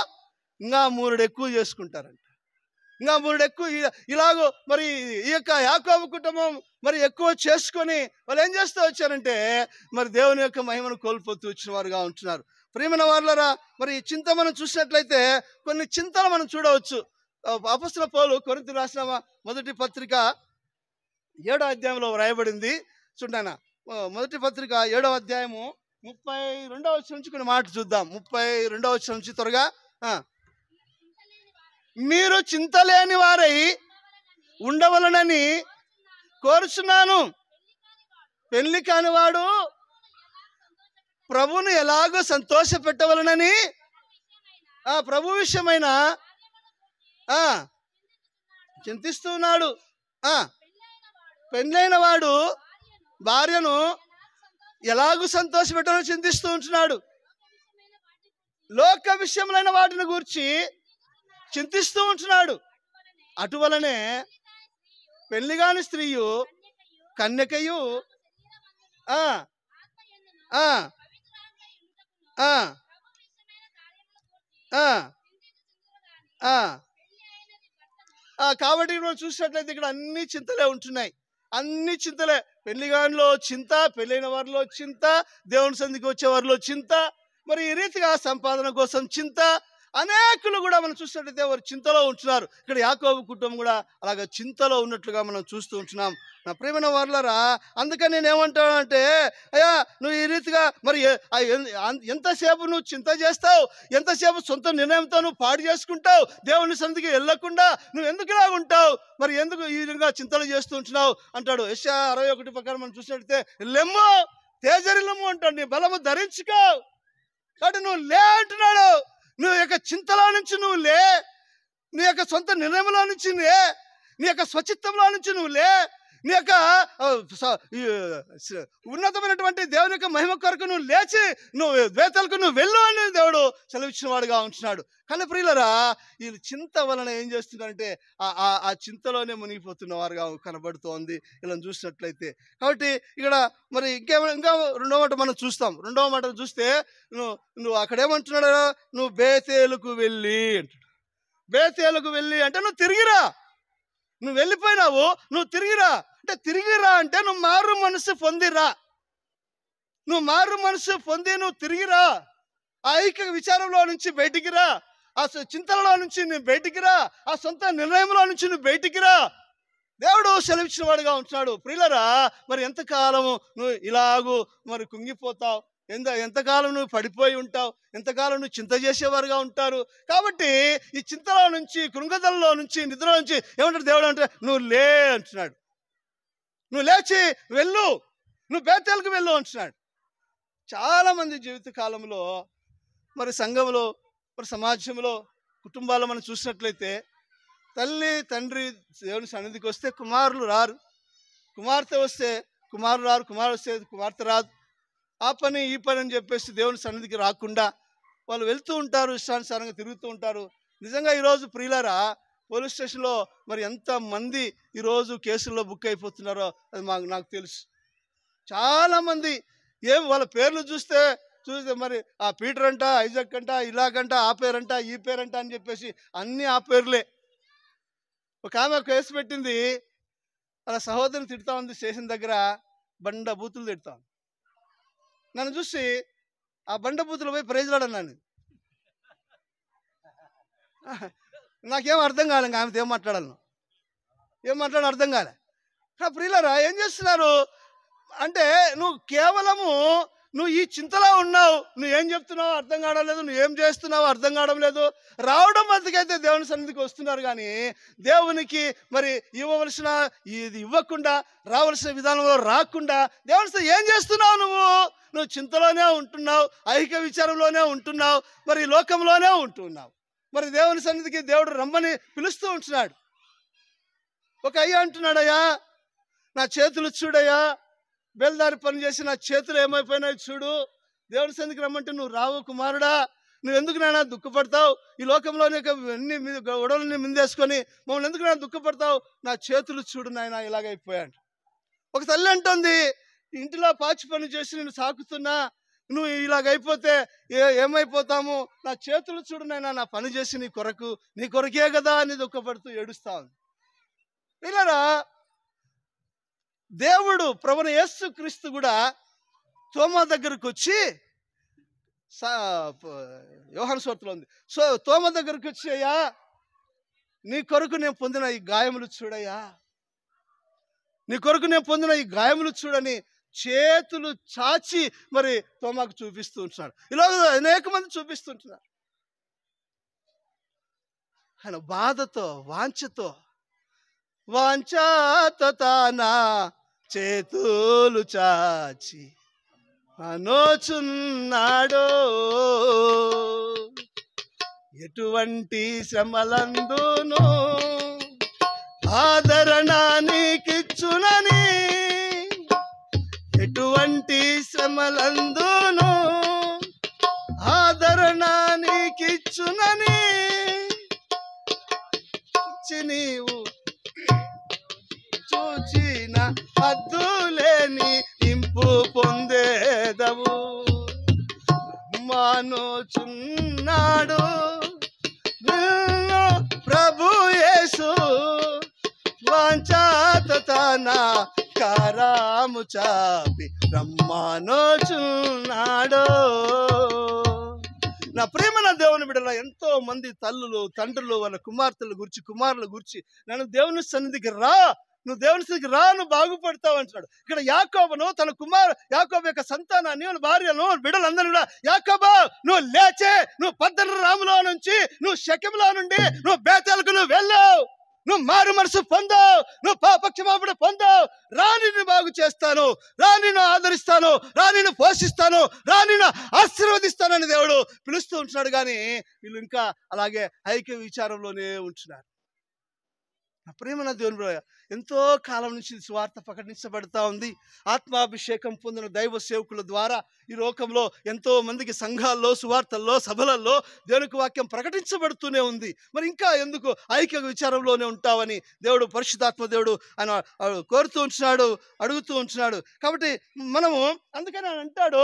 ఇంకా 3 ఎక్కువ చేసుకుంటారంట. ఇంకా 3 ఎక్కువ ఇలాగో మరి ఈ యొక్క యాకోబు కుటుంబం మరి ఎక్కువ చేసుకొని వాళ్ళు ఏం చేస్తూ వచ్చారంటే మరి దేవుని యొక్క మహిమను కోల్పోతూ వచ్చిన వారుగా ఉంటున్నారు. ప్రియమైన వారులారా, మరి ఈ చింత మనం చూసినట్లయితే కొన్ని చింతలు మనం చూడవచ్చు. అపొస్తలుల పౌలు కొరింథీయులకు రాసిన మొదటి పత్రిక 7వ అధ్యాయంలో వ్రాయబడింది. చూడండి, మొదటి పత్రిక 7వ అధ్యాయము 32వ వచనం నుంచి కొన్ని మాట చూద్దాం. 32వ వచనం నుంచి త్వరగా. మీరు చింతలేని వారై ఉండవలనని కోరుచున్నాను. పెళ్లి కానివాడు ప్రభువును ఎలాగో సంతోష పెట్టవలనని ప్రభు విషయమైన చింతిస్తున్నాడు. పెళ్ళైన వాడు భార్యను ఎలాగూ సంతోష పెట్టాలని చింతిస్తూ ఉంటున్నాడు. లోక విషయములైన వాటిని గురించి చింతిస్తూ ఉంటున్నాడు. అటువలనే పెళ్లిగాని స్త్రీయు కన్యకయు కాబట్టి మనం చూసినట్లయితే ఇక్కడ అన్ని చింతలే ఉంటున్నాయి. అన్ని చింతలే. పెళ్లిగానిలో చింత, పెళ్ళైన వారిలో చింత, దేవుని సన్నిధికి వచ్చే వారిలో చింత, మరి ఈ రీతిగా సంపాదన కోసం చింత. అనేకులు కూడా మనం చూసినట్లయితే వారు చింతలో ఉంటున్నారు. ఇక్కడ యాకోబు కుటుంబం కూడా అలాగ చింతలో ఉన్నట్లుగా మనం చూస్తూ ఉంటున్నాం. నా ప్రియమైన వారులారా, అందుకని నేను ఏమంటానంటే, అయ్యా నువ్వు ఈ రీతిగా మరి ఎంతసేపు నువ్వు చింత చేస్తావు, ఎంతసేపు సొంత నిర్ణయంతో నువ్వు పాడు చేసుకుంటావు, దేవుని సన్నిధికి వెళ్ళకుండా నువ్వు ఎందుకు ఇలా ఉంటావు, మరి ఎందుకు ఈ విధంగా చింతలు చేస్తూ ఉంటున్నావు అంటాడు. యెషయా 61 ప్రకారం మనం చూసినట్లయితే లెమ్ము తేజరిల్లము అంటాడు, నీ బలము ధరించుకో. కాబట్టి నువ్వు లే అంటున్నాడు. నువ్వు యొక్క చింతలో నుంచి నువ్వు లే, నీ యొక్క సొంత నిర్ణయంలో నుంచి లే, నీ యొక్క స్వచిత్తంలో నుంచి నువ్వు లే. నీ యొక్క ఉన్నతమైనటువంటి దేవుని యొక్క మహిమ కొరకు నువ్వు లేచి నువ్వు బేతలకు నువ్వు వెళ్ళు అని దేవుడు సెలవిచ్చిన వాడుగా ఉంటున్నాడు. కానీ ప్రియులరా, వీళ్ళు చింత వలన ఏం చేస్తున్నారంటే ఆ చింతలోనే మునిగిపోతున్న వారుగా కనబడుతోంది ఇలా చూసినట్లయితే. కాబట్టి ఇక్కడ మరి ఇంకా రెండవ మాట మనం చూస్తాం. రెండవ మాట చూస్తే నువ్వు అక్కడేమంటున్నాడు, నువ్వు బేతేలుకు వెళ్ళి అంటాడు. బేతేలుకు వెళ్ళి అంటే నువ్వు తిరిగిరా, నువ్వు వెళ్ళిపోయినావు, నువ్వు తిరిగిరా. అంటే తిరిగిరా అంటే నువ్వు మారు మనసు పొందిరా, నువ్వు మారు మనసు పొంది నువ్వు తిరిగిరా. ఆ ఐక్య విచారంలో నుంచి బయటికి రా, ఆ చింతలలో నుంచి నువ్వు బయటికి రా, ఆ సొంత నిర్ణయంలో నుంచి నువ్వు బయటికి రా. దేవుడు సెలవిచ్చిన వాడుగా ఉంటున్నాడు. ప్రియులరా, మరి ఎంతకాలము నువ్వు ఇలాగూ మరి కుంగిపోతావు, ఎంతకాలం నువ్వు పడిపోయి ఉంటావు, ఎంతకాలం నువ్వు చింత చేసేవారుగా ఉంటారు. కాబట్టి ఈ చింతలో నుంచి, కృంగదలలో నుంచి, నిద్రలో నుంచి ఏమంటాడు దేవుడు అంటే నువ్వు లే అంటున్నాడు. నువ్వు లేచి వెళ్ళు, నువ్వు బేతేలుకు వెళ్ళు అంటున్నాడు. చాలామంది జీవిత కాలంలో మరి సంఘంలో మరి సమాజంలో కుటుంబాల్లో మనం చూసినట్లయితే తల్లి తండ్రి దేవుని సన్నిధికి వస్తే కుమారులు రారు, కుమార్తె వస్తే కుమారులు రారు, కుమారుడు వస్తే కుమార్తె రాదు. ఆ పని ఈ పని అని చెప్పేసి దేవుని సన్నిధికి రాకుండా వాళ్ళు వెళ్తూ ఉంటారు, ఇష్టానుసారంగా తిరుగుతూ ఉంటారు. నిజంగా ఈరోజు ప్రియులారా, పోలీస్ స్టేషన్లో మరి ఎంతమంది ఈరోజు కేసుల్లో బుక్ అయిపోతున్నారో అది నాకు తెలుసు. చాలామంది వాళ్ళ పేర్లు చూస్తే మరి ఆ పీటర్ అంట, ఐజక్ అంట, ఇలాగంట, ఆ పేరంట, ఈ పేరంట అని చెప్పేసి అన్నీ ఆ పేర్లే. ఒక ఆమె కేసు పెట్టింది, అలా సహోదరిని తిడతా ఉంది స్టేషన్ దగ్గర, బండ బూతులు తిడతా ఉంది. నన్ను చూసి ఆ బండ బూతులు పోయి ప్రైజ్లాడన్నాను. నాకేం అర్థం కాలే, ఆమెతో ఏం మాట్లాడాలను, ఏం మాట్లాడాలి అర్థం కాలే. ప్రియులారా, ఏం చేస్తున్నారు అంటే నువ్వు కేవలము నువ్వు ఈ చింతలో ఉన్నావు, నువ్వేం చెప్తున్నావు అర్థం కావడం లేదు, నువ్వేం చేస్తున్నావు అర్థం కావడం లేదు. రావడం మధ్యకైతే దేవుని సన్నిధికి వస్తున్నారు, కానీ దేవునికి మరి ఇవ్వవలసిన ఇది ఇవ్వకుండా, రావలసిన విధానంలో రాకుండా దేవుని ఏం చేస్తున్నావు నువ్వు చింతలోనే ఉంటున్నావు, ఐక్య విచారంలోనే ఉంటున్నావు, మరి లోకంలోనే ఉంటున్నావు. మరి దేవుని సన్నిధికి దేవుడు రమ్మని పిలుస్తూ ఉంటున్నాడు. ఒక అయ్యా అంటున్నాడయ్యా, నా చేతులు చూడయ్యా, బేల్దారి పని చేసి నా చేతులు ఏమైపోయినాయి చూడు, దేవుని సన్నిధికి రమ్మంటే నువ్వు రావు కుమారుడా, నువ్వు ఎందుకు నాయన దుఃఖపడతావు, ఈ లోకంలోని అన్ని గొడవలని మిందేసుకొని మమ్మల్ని ఎందుకు నాయన దుఃఖపడతావు, నా చేతులు చూడు నాయన ఇలాగైపోయాడు. ఒక తల్లి అంటుంది, ఇంటిలో పాచి పని చేసి నేను సాకుతున్నా, నువ్వు ఇలాగైపోతే ఏమైపోతాము, నా చేతులు చూడు నాయన, నా పని చేసి నీ కొరకే కదా అని దుఃఖపడుతూ ఏడుస్తా ఉంది. పిల్లరా, దేవుడు ప్రభువైన యేసు క్రీస్తు కూడా తోమా దగ్గరకు వచ్చి, యోహాను సువార్తలో ఉంది, సో తోమా దగ్గరకు వచ్చి, అయ్యా నీ కొరకు నేను పొందిన ఈ గాయములు చూడయ్యా, నీ కొరకు నేను పొందిన ఈ గాయములు చూడని చేతులు చాచి మరి తోమాకు చూపిస్తూ ఉంటున్నాడు. ఇలా అనేక మంది చూపిస్తుంటున్నారు. ఆయన బాధతో వాంఛతో తానా చేతులు చాచి అనోచున్నాడో, ఎటువంటి శ్రమలందును ఆదరణ నీకిచ్చునని, ఎటువంటి శ్రమలందును ఆదరణ నీకిచ్చునని నీవు చూచిన హద్దులేని ఇంపు పొందేదవు. మానోచున్నాడు నిన్ను ప్రభు యేసు, వాంఛాతన కారాము చాపి రమ్మానోచున్నాడు. నా ప్రేమ నా దేవుని బిడ్డల ఎంతో మంది తల్లులు తండ్రులు వాళ్ళ కుమార్తెల గురించి కుమారుల గురించి నన్ను దేవుని సన్నిధికి రా, నువ్వు దేవుని సన్నిధికి రా, నువ్వు బాగుపడతావు అంటున్నాడు. ఇక్కడ యాకోబును తన యాకోబు యొక్క సంతానాన్ని, వాళ్ళ భార్యను, బిడ్డలందరినీ కూడా, యాకోబు నువ్వు లేచే, నువ్వు పద్దనరాములో నుంచి, నువ్వు షెకెములో నుండి నువ్వు బేతేలుకు నువ్వు వెళ్ళావు, నువ్వు మారు మనసు పొందావు, నువ్వు పాపక్షమాపణ పొందావు, రా నిన్ను బాగు చేస్తాను, రా నిన్ను ఆదరిస్తాను, రా నిన్ను పోషిస్తాను, రా నిన్ను ఆశీర్వదిస్తానని దేవుడు పిలుస్తూ ఉంటున్నాడు. కానీ వీళ్ళు ఇంకా అలాగే ఐక్య విచారంలోనే ఉంటున్నారు. ప్రేమన దేవుని బిడ్డ, ఎంతో కాలం నుంచి సువార్త ప్రకటించబడతా ఉంది. ఆత్మాభిషేకం పొందిన దైవ సేవకుల ద్వారా ఈ లోకంలో ఎంతో మందికి సంఘాల్లో, సువార్తల్లో, సభలలో దేవునికి వాక్యం ప్రకటించబడుతూనే ఉంది. మరి ఇంకా ఎందుకు ఐక్య విచారంలోనే ఉంటావని దేవుడు, పరిశుద్ధాత్మ దేవుడు ఆయన కోరుతూ ఉంటున్నాడు, అడుగుతూ ఉంటున్నాడు. కాబట్టి మనము అందుకని ఆయన అంటాడు,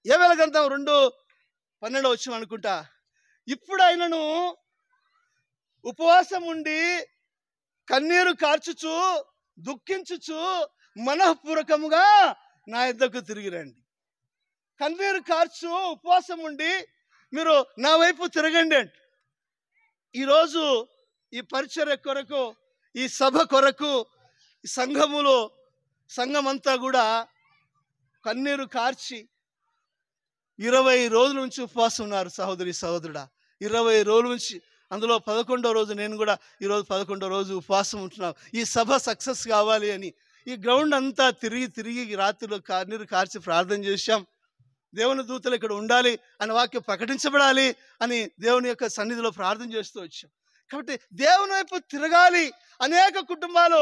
యోవేలు గ్రంథం 2:12 వచ్చిన అనుకుంటా, ఇప్పుడు ఆయనను ఉపవాసం ఉండి కన్నీరు కార్చుచు దుఃఖించుచు మనఃపూర్వకముగా నా యొద్దకు తిరిగి రండి. కన్నీరు కార్చు ఉపవాసం ఉండి మీరు నా వైపు తిరగండి అంట. ఈరోజు ఈ పరిచర్య కొరకు, ఈ సభ కొరకు, ఈ సంఘమంతా కూడా కన్నీరు కార్చి 20 రోజుల నుంచి ఉపవాసం ఉన్నారు సహోదరి సహోదరుడా. 20 రోజుల నుంచి, అందులో 11వ రోజు నేను కూడా ఈరోజు 11వ రోజు ఉపవాసం ఉంటున్నాం. ఈ సభ సక్సెస్ కావాలి అని ఈ గ్రౌండ్ అంతా తిరిగి రాత్రిలో కన్నీరు కార్చి ప్రార్థన చేశాం. దేవుని దూతలు ఇక్కడ ఉండాలి అని వాక్యం ప్రకటించబడాలి అని దేవుని యొక్క సన్నిధిలో ప్రార్థన చేస్తూ వచ్చాం. కాబట్టి దేవుని వైపు తిరగాలి. అనేక కుటుంబాలు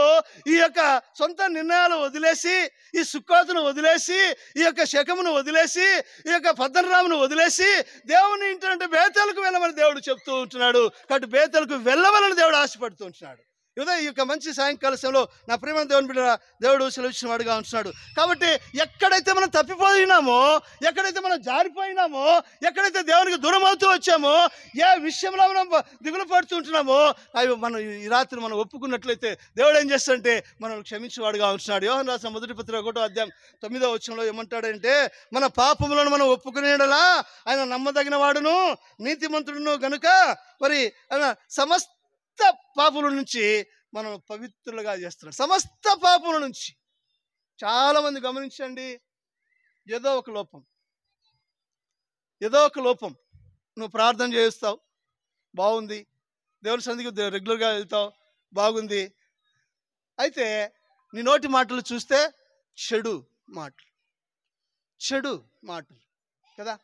ఈ యొక్క సొంత నిర్ణయాలు వదిలేసి, ఈ సుక్కోతును వదిలేసి, ఈ యొక్క శకమును వదిలేసి, ఈ యొక్క పద్దనరామును వదిలేసి దేవుని ఇంటి బేతేలుకు వెళ్ళమని దేవుడు చెప్తూ ఉంటున్నాడు. కాబట్టి బేతేలుకు వెళ్ళవలని దేవుడు ఆశపడుతూ ఉంటున్నాడు. ఈ యొక్క మంచి సాయంకాల సమయంలో నా ప్రియమైన దేవుని బిడ్డ, దేవుడు సెలవిచ్చిన వాడుగా ఉంటున్నాడు. కాబట్టి ఎక్కడైతే మనం తప్పిపోయినామో, ఎక్కడైతే మనం జారిపోయినామో, ఎక్కడైతే దేవునికి దూరం అవుతూ వచ్చామో, ఏ విషయంలో మనం దిగులు పడుతూ ఉంటున్నామో, అవి మనం ఈ రాత్రి మనం ఒప్పుకున్నట్లయితే దేవుడు ఏం చేస్తాడంటే మనల్ని క్షమించేవాడుగా ఉంటున్నాడు. యోహాను రాసిన మొదటి పత్రిక 1:9 వచనంలో ఏమంటాడంటే, మన పాపములను మనం ఒప్పుకునేలా ఆయన నమ్మదగిన వాడును నీతిమంతుడును గనుక మరి ఆయన సమస్త పాపముల నుంచి మనం పవిత్రులుగా చేస్తున్నాడు. సమస్త పాపముల నుంచి. చాలా మంది గమనించండి, ఏదో ఒక లోపం. నువ్వు ప్రార్థన చేస్తావు, బాగుంది. దేవుని సన్నిధికి రెగ్యులర్గా వెళ్తావు, బాగుంది. అయితే నీ నోటి మాటలు చూస్తే చెడు మాటలు కదా.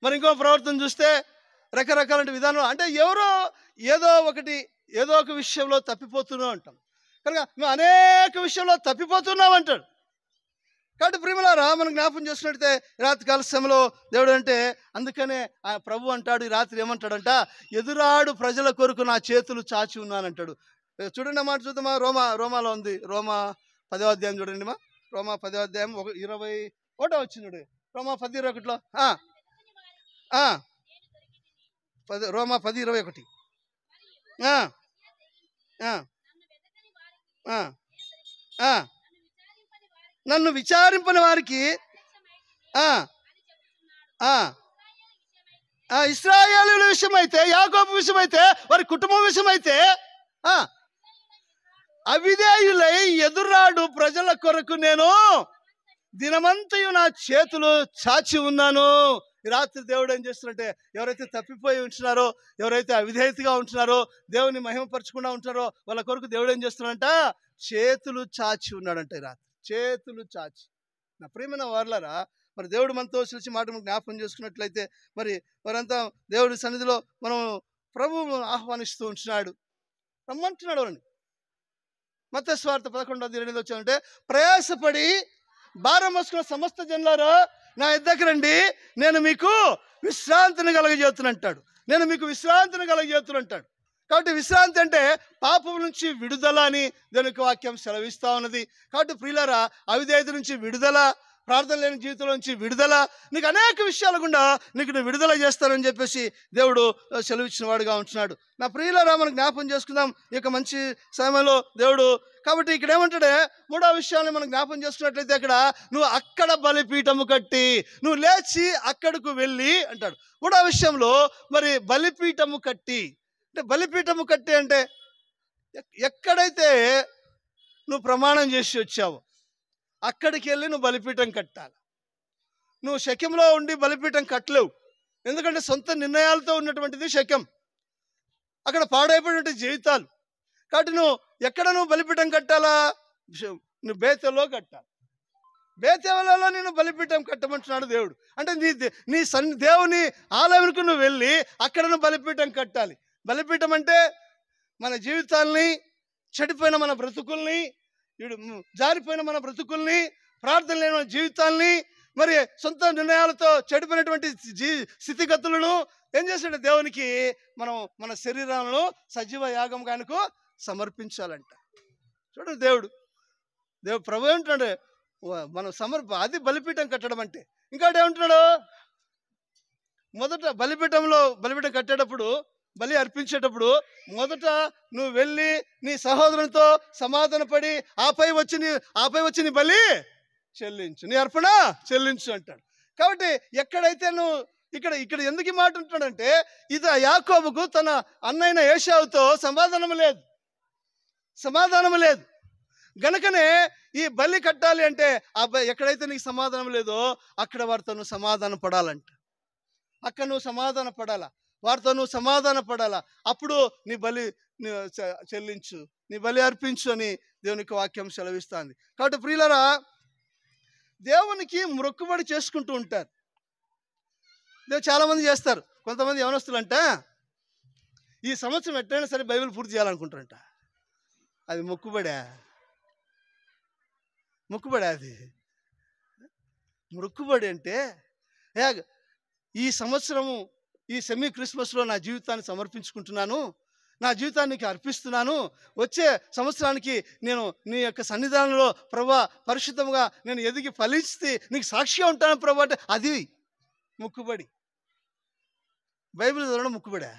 మరి ఇంకో ప్రవర్తన చూస్తే రకరకాల విధానం. అంటే ఎవరో ఏదో ఒక విషయంలో తప్పిపోతున్నావు అంటాం. కనుక నువ్వు అనేక విషయంలో తప్పిపోతున్నావు అంటాడు. కాబట్టి ప్రియములారా, మనం జ్ఞాపకం చేసినట్టయితే రాత్రి కాల సమయంలో దేవుడు అంటే, అందుకనే ఆ ప్రభు అంటాడు ఈ రాత్రి ఏమంటాడంట, ఎదురాడు ప్రజల కొరకు నా చేతులు చాచి ఉన్నానంటాడు. చూడండి అన్నమాట, చూద్దామా. రోమాలో ఉంది. రోమా 10వ అధ్యాయం చూడండి మా. రోమా 10వ అధ్యాయం 21 వచ్చింది. రోమా 10:21లో రోమా 10:21. నన్ను విచారింపని వారికి ఇశ్రాయేలీయుల విషయమైతే, యాకోబు విషయమైతే, వారి కుటుంబం విషయమైతే అవిధేయులై ఎదురాడు ప్రజల కొరకు నేను దినమంతయు నా చేతులు చాచి ఉన్నాను. ఈ రాత్రి దేవుడు ఏం చేస్తున్నట్టే, ఎవరైతే తప్పిపోయి ఉంటున్నారో, ఎవరైతే అవిధేయతగా ఉంటున్నారో, దేవుని మహిమపరచకుండా ఉంటున్నారో, వాళ్ళ కొరకు దేవుడు ఏం చేస్తున్నాడంట, చేతులు చాచి ఉన్నాడంట. ఈ రాత్రి చేతులు చాచి. నా ప్రియమైన వారలారా, మరి దేవుడు మనతో కలిసి మాట జ్ఞాపకం చేసుకున్నట్లయితే మరి వారంతా దేవుడి సన్నిధిలో మనం ప్రభువును ఆహ్వానిస్తూ ఉంటున్నాడు, రమ్మంటున్నాడు. అని మత్తయి సువార్త 11:28 వచ్చామంటే, ప్రయాసపడి భారం మోసుకున్న సమస్త జనులారా నా యొద్దకు రండి, నేను మీకు విశ్రాంతిని కలగజేస్తున్నంటాడు. కాబట్టి విశ్రాంతి అంటే పాపం నుంచి విడుదల అని దేవునికి వాక్యం సెలవిస్తూ ఉన్నది. కాబట్టి ప్రియులారా, అవిధేయత నుంచి విడుదల, ప్రార్థన లేని జీవితం నుంచి విడుదల, నీకు అనేక విషయాల గుండా నేను విడుదల చేస్తానని చెప్పేసి దేవుడు సెలవిచ్చిన వాడుగా ఉంటున్నాడు. నా ప్రియులారా, మనం జ్ఞాపకం చేసుకుందాం ఈ యొక్క మంచి సమయంలో దేవుడు. కాబట్టి ఇక్కడ ఏమంటాడే, 3వ విషయాన్ని మనం జ్ఞాపకం చేసుకున్నట్లయితే, అక్కడ నువ్వు అక్కడ బలిపీఠము కట్టి నువ్వు లేచి అక్కడకు వెళ్ళి అంటాడు. 3వ విషయంలో మరి బలిపీఠము కట్టి అంటే, బలిపీఠము కట్టి అంటే ఎక్కడైతే నువ్వు ప్రమాణం చేసి వచ్చావో అక్కడికి వెళ్ళి నువ్వు బలిపీఠం కట్టాలి. నువ్వు శక్యంలో ఉండి బలిపీఠం కట్టలేవు. ఎందుకంటే సొంత నిర్ణయాలతో ఉన్నటువంటిది శక్యం, అక్కడ పాడైపోయినటువంటి జీవితాలు. కాబట్టి నువ్వు బలిపీఠం కట్టాలా, నువ్వు బేతేల్లో కట్టాలి. బేతేలలో నేను బలిపీఠం కట్టమంటున్నాడు దేవుడు. అంటే నీ దేవుని ఆలయంకు నువ్వు వెళ్ళి అక్కడ నువ్వు బలిపీఠం కట్టాలి. బలిపీఠం అంటే మన జీవితాల్ని, చెడిపోయిన మన బ్రతుకుల్ని, జారిపోయిన మన బ్రతుకుల్ని, ప్రార్థన లేని మన జీవితాల్ని, మరి సొంత నిర్ణయాలతో చెడిపోయినటువంటి స్థితిగతులను ఏం చేశాడు? దేవునికి మనం మన శరీరాలను సజీవ యాగం కనుక సమర్పించాలంట. చూడండి, దేవుడు ప్రభు ఏమంటున్నాడు? మనం అది బలిపీఠం కట్టడం అంటే. ఇంకోటి ఏమంటున్నాడు? మొదట బలిపీఠం కట్టేటప్పుడు, బలి అర్పించేటప్పుడు మొదట నువ్వు వెళ్ళి నీ సహోదరునితో సమాధాన పడి ఆపై వచ్చి నీ బలి చెల్లించు, నీ అర్పణ చెల్లించు అంటాడు. కాబట్టి ఎక్కడైతే నువ్వు ఇక్కడ ఎందుకు ఈ మాట ఉంటున్నాడంటే, ఇది యాకోబుకు తన అన్నైన ఏశావుతో సమాధానం లేదు గనుకనే ఈ బలి కట్టాలి అంటే ఎక్కడైతే నీకు సమాధానం లేదో అక్కడ వారితో నువ్వు సమాధానం పడాలంట. అక్కడ నువ్వు సమాధాన పడాలా, వారితో నువ్వు సమాధాన పడాలా. అప్పుడు నీ బలి చెల్లించు, నీ బలి అర్పించు అని దేవునికి వాక్యం సెలవిస్తుంది. కాబట్టి ప్రియులారా, దేవునికి మొక్కుబడి చేసుకుంటూ ఉంటారు. చాలామంది చేస్తారు. కొంతమంది యవనస్తులంట ఈ సంవత్సరం ఎట్టయినా సరే బైబిల్ పూర్తి చేయాలనుకుంటారంట. అది మొక్కుబడే? అది మొక్కుబడి అంటే, ఈ సంవత్సరము ఈ సెమీ క్రిస్మస్లో నా జీవితాన్ని సమర్పించుకుంటున్నాను, నా జీవితాన్ని నీకు అర్పిస్తున్నాను, వచ్చే సంవత్సరానికి నేను నీ యొక్క సన్నిధానంలో ప్రభా పరిశుద్ధంగా నేను ఎదిగి ఫలిస్తే నీకు సాక్షిగా ఉంటాను ప్రభా అంటే అది మొక్కుబడి. బైబిల్ చదవడం మొక్కుబడే?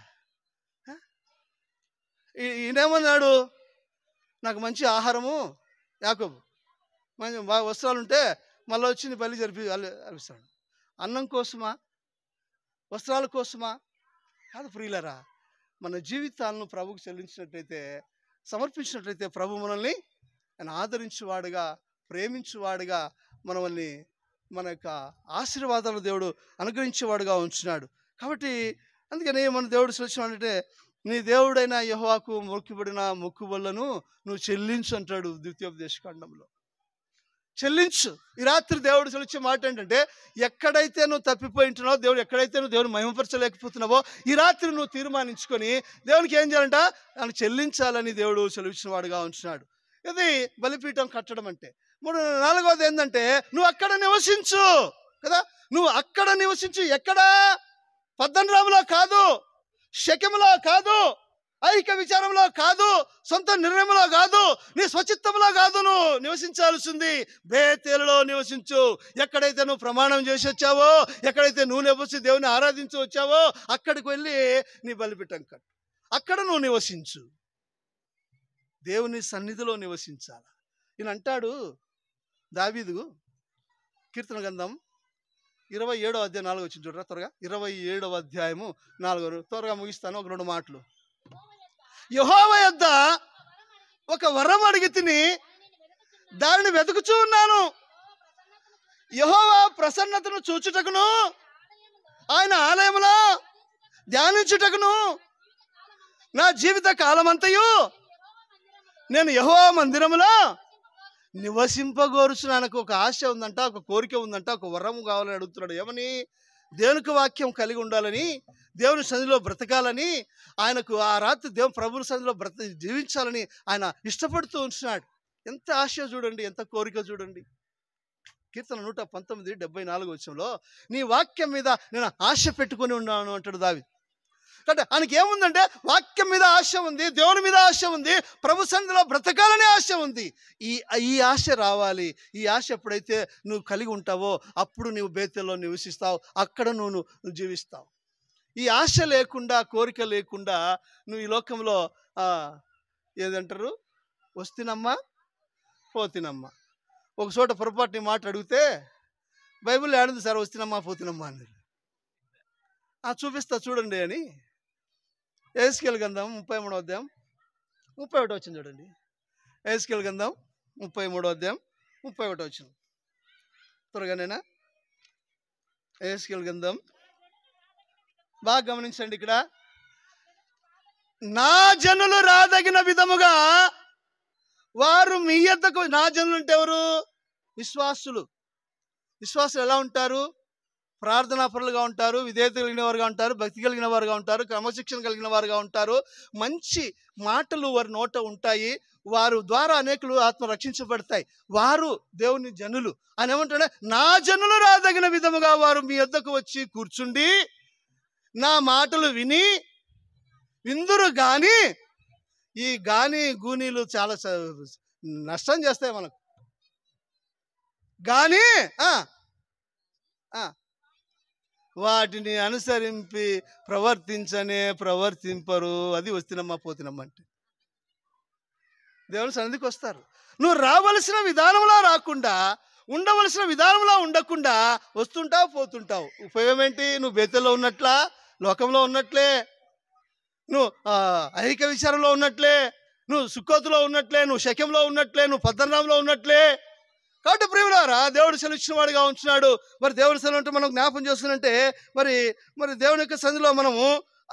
ఈయనేమన్నాడు? నాకు మంచి ఆహారము, యాకోబు మంచి బాగా వస్త్రాలు ఉంటే మళ్ళీ వచ్చి నీ బలి అర్పిస్తాడు. అన్నం కోసమా, వస్త్రాల కోసమా? కాదు ప్రియులరా, మన జీవితాలను ప్రభుకు చెల్లించినట్లయితే, సమర్పించినట్లయితే ప్రభు మనల్ని ఆయన ఆదరించేవాడుగా, ప్రేమించేవాడుగా, మనల్ని మన యొక్క ఆశీర్వాదాలు దేవుడు అనుగ్రహించేవాడుగా ఉంచున్నాడు. కాబట్టి అందుకని మన దేవుడు సెలవించాడంటే, నీ దేవుడైన యెహోవాకు మొక్కుబడిన మొక్కుబడులను నువ్వు చెల్లించు అంటాడు ద్వితీయోపదేశకాండంలో. చెల్లించు. ఈ రాత్రి దేవుడు సెలవిచ్చే మాట ఏంటంటే, ఎక్కడైతే నువ్వు తప్పిపోయి ఉంటున్నావో, ఎక్కడైతే నువ్వు దేవుని మహిమపరచలేకపోతున్నావో, ఈ రాత్రి నువ్వు తీర్మానించుకొని దేవునికి ఏం చేయాలంట? దాన్ని చెల్లించాలని దేవుడు సెలవిచ్చిన వాడుగా ఉంటున్నాడు. ఇది బలిపీఠం కట్టడం అంటే. నాలుగవది ఏంటంటే, నువ్వు అక్కడ నివసించు కదా. నువ్వు అక్కడ నివసించు. ఎక్కడ? పద్దనరాములో కాదు, షెకెములో కాదు, ఐక్య విచారంలో కాదు, సొంత నిర్ణయంలో కాదు, నీ స్వచిత్తంలో కాదు నువ్వు నివసించాల్సింది. బేతేలులో నివసించు. ఎక్కడైతే నువ్వు ప్రమాణం చేసి వచ్చావో, ఎక్కడైతే నువ్వు నివసి దేవుని ఆరాధించి వచ్చావో అక్కడికి వెళ్ళి నీ బలిపీఠం కట్టు. అక్కడ నువ్వు నివసించు. దేవుని సన్నిధిలో నివసించాలి. ఈయన అంటాడు దావీదు, కీర్తన గ్రంథం 27వ అధ్యాయం 4 వచ్చింది చూడరా త్వరగా. 27వ అధ్యాయము 4, త్వరగా ముగిస్తాను. ఒక 2 మాటలు. యెహోవా యొద్ద ఒక వరం అడిగి తిని దానిని వెతుకుచూ ఉన్నాను. యెహోవా ప్రసన్నతను చూచుటకును, ఆయన ఆలయములో ధ్యానించుటకును నా జీవిత కాలమంతయు నేను యెహోవా మందిరములో నివసింపగోరుచున్నానికి ఒక ఆశ ఉందంట, ఒక కోరిక ఉందంట, ఒక వరం కావాలని అడుగుతున్నాడు. ఏమని? దేవునికి వాక్యం కలిగి ఉండాలని, దేవుని సన్నిధిలో బ్రతకాలని, ఆయనకు ఆ రాత్రి దేవుని ప్రభువుల సన్నిధిలో జీవించాలని ఆయన ఇష్టపడుతూ ఉంటున్నాడు. ఎంత ఆశ చూడండి, ఎంత కోరిక చూడండి. కీర్తన 119 74 వచనంలో నీ వాక్యం మీద నేను ఆశ పెట్టుకొని ఉన్నాను అంటాడు దావీదు. అంటే ఆయనకి ఏముందంటే వాక్యం మీద ఆశ ఉంది, దేవుని మీద ఆశ ఉంది, ప్రభు సన్నిధిలో బ్రతకాలనే ఆశ ఉంది. ఈ ఆశ రావాలి. ఈ ఆశ ఎప్పుడైతే నువ్వు కలిగి ఉంటావో అప్పుడు నువ్వు బేతేల్లో నివసిస్తావు, అక్కడ నువ్వు జీవిస్తావు. ఈ ఆశ లేకుండా, కోరిక లేకుండా నువ్వు ఈ లోకంలో ఏదంటారు, వస్తున్నమ్మా పోతినమ్మా. ఒక చోట పొరపాటుని మాట అడిగితే బైబిల్లో ఏడుంది సార్ వస్తున్నమ్మా పోతినమ్మా అని. చూపిస్తా చూడండి అని ఎహెజ్కేలు గ్రంథం 33వ అధ్యాయం 31 వచ్చింది చూడండి. ఎహెజ్కేలు గ్రంథం 33వ అధ్యాయం 31 వచ్చింది. త్వరగానేనా? ఎహెజ్కేలు గ్రంథం బాగా గమనించండి. ఇక్కడ నా జనులు రాదగిన విధముగా వారు మీ యొద్దకు. నా జనులు అంటే ఎవరు? విశ్వాసులు. విశ్వాసులు ఎలా ఉంటారు? ప్రార్థనాపరులుగా ఉంటారు, విధేయత కలిగిన వారుగా ఉంటారు, భక్తి కలిగిన వారుగా ఉంటారు, క్రమశిక్షణ కలిగిన వారుగా ఉంటారు. మంచి మాటలు వారి నోట ఉంటాయి. వారు ద్వారా అనేకులు ఆత్మ రక్షించబడతాయి. వారు దేవుని జనులు. ఆయన ఏమంటాడు, నా జనులు రాదగిన విధముగా వారు మీ యొద్దకు వచ్చి కూర్చుండి నా మాటలు విందురు గాని. ఈ గాని గూనీలు చాలా నష్టం చేస్తాయి మనకు. గాని వాటిని అనుసరించి ప్రవర్తింపరు. అది వస్తున్నమ్మా పోతున్నమ్మ అంటే దేవుని సన్నిధికి వస్తారు. నువ్వు రావలసిన విధానంలో రాకుండా, ఉండవలసిన విధానంలో ఉండకుండా వస్తుంటావు, పోతుంటావు. ఉపయోగం ఏంటి? నువ్వు బేతల్లో ఉన్నట్లా, లోకంలో ఉన్నట్లే, నువ్వు ఐహిక విచారంలో ఉన్నట్లే, నువ్వు సుక్కోతులో ఉన్నట్లే, నువ్వు శకెంలో ఉన్నట్లే, నువ్వు పద్దనాంలో ఉన్నట్లే. కాబట్టి ప్రియులారా, దేవుడు సెలవిచ్చిన వాడిగా ఉంటున్నాడు. మరి దేవుడి సెలవు అంటే మనం జ్ఞాపం చేస్తున్నంటే మరి దేవుని యొక్క సన్నిధిలో మనము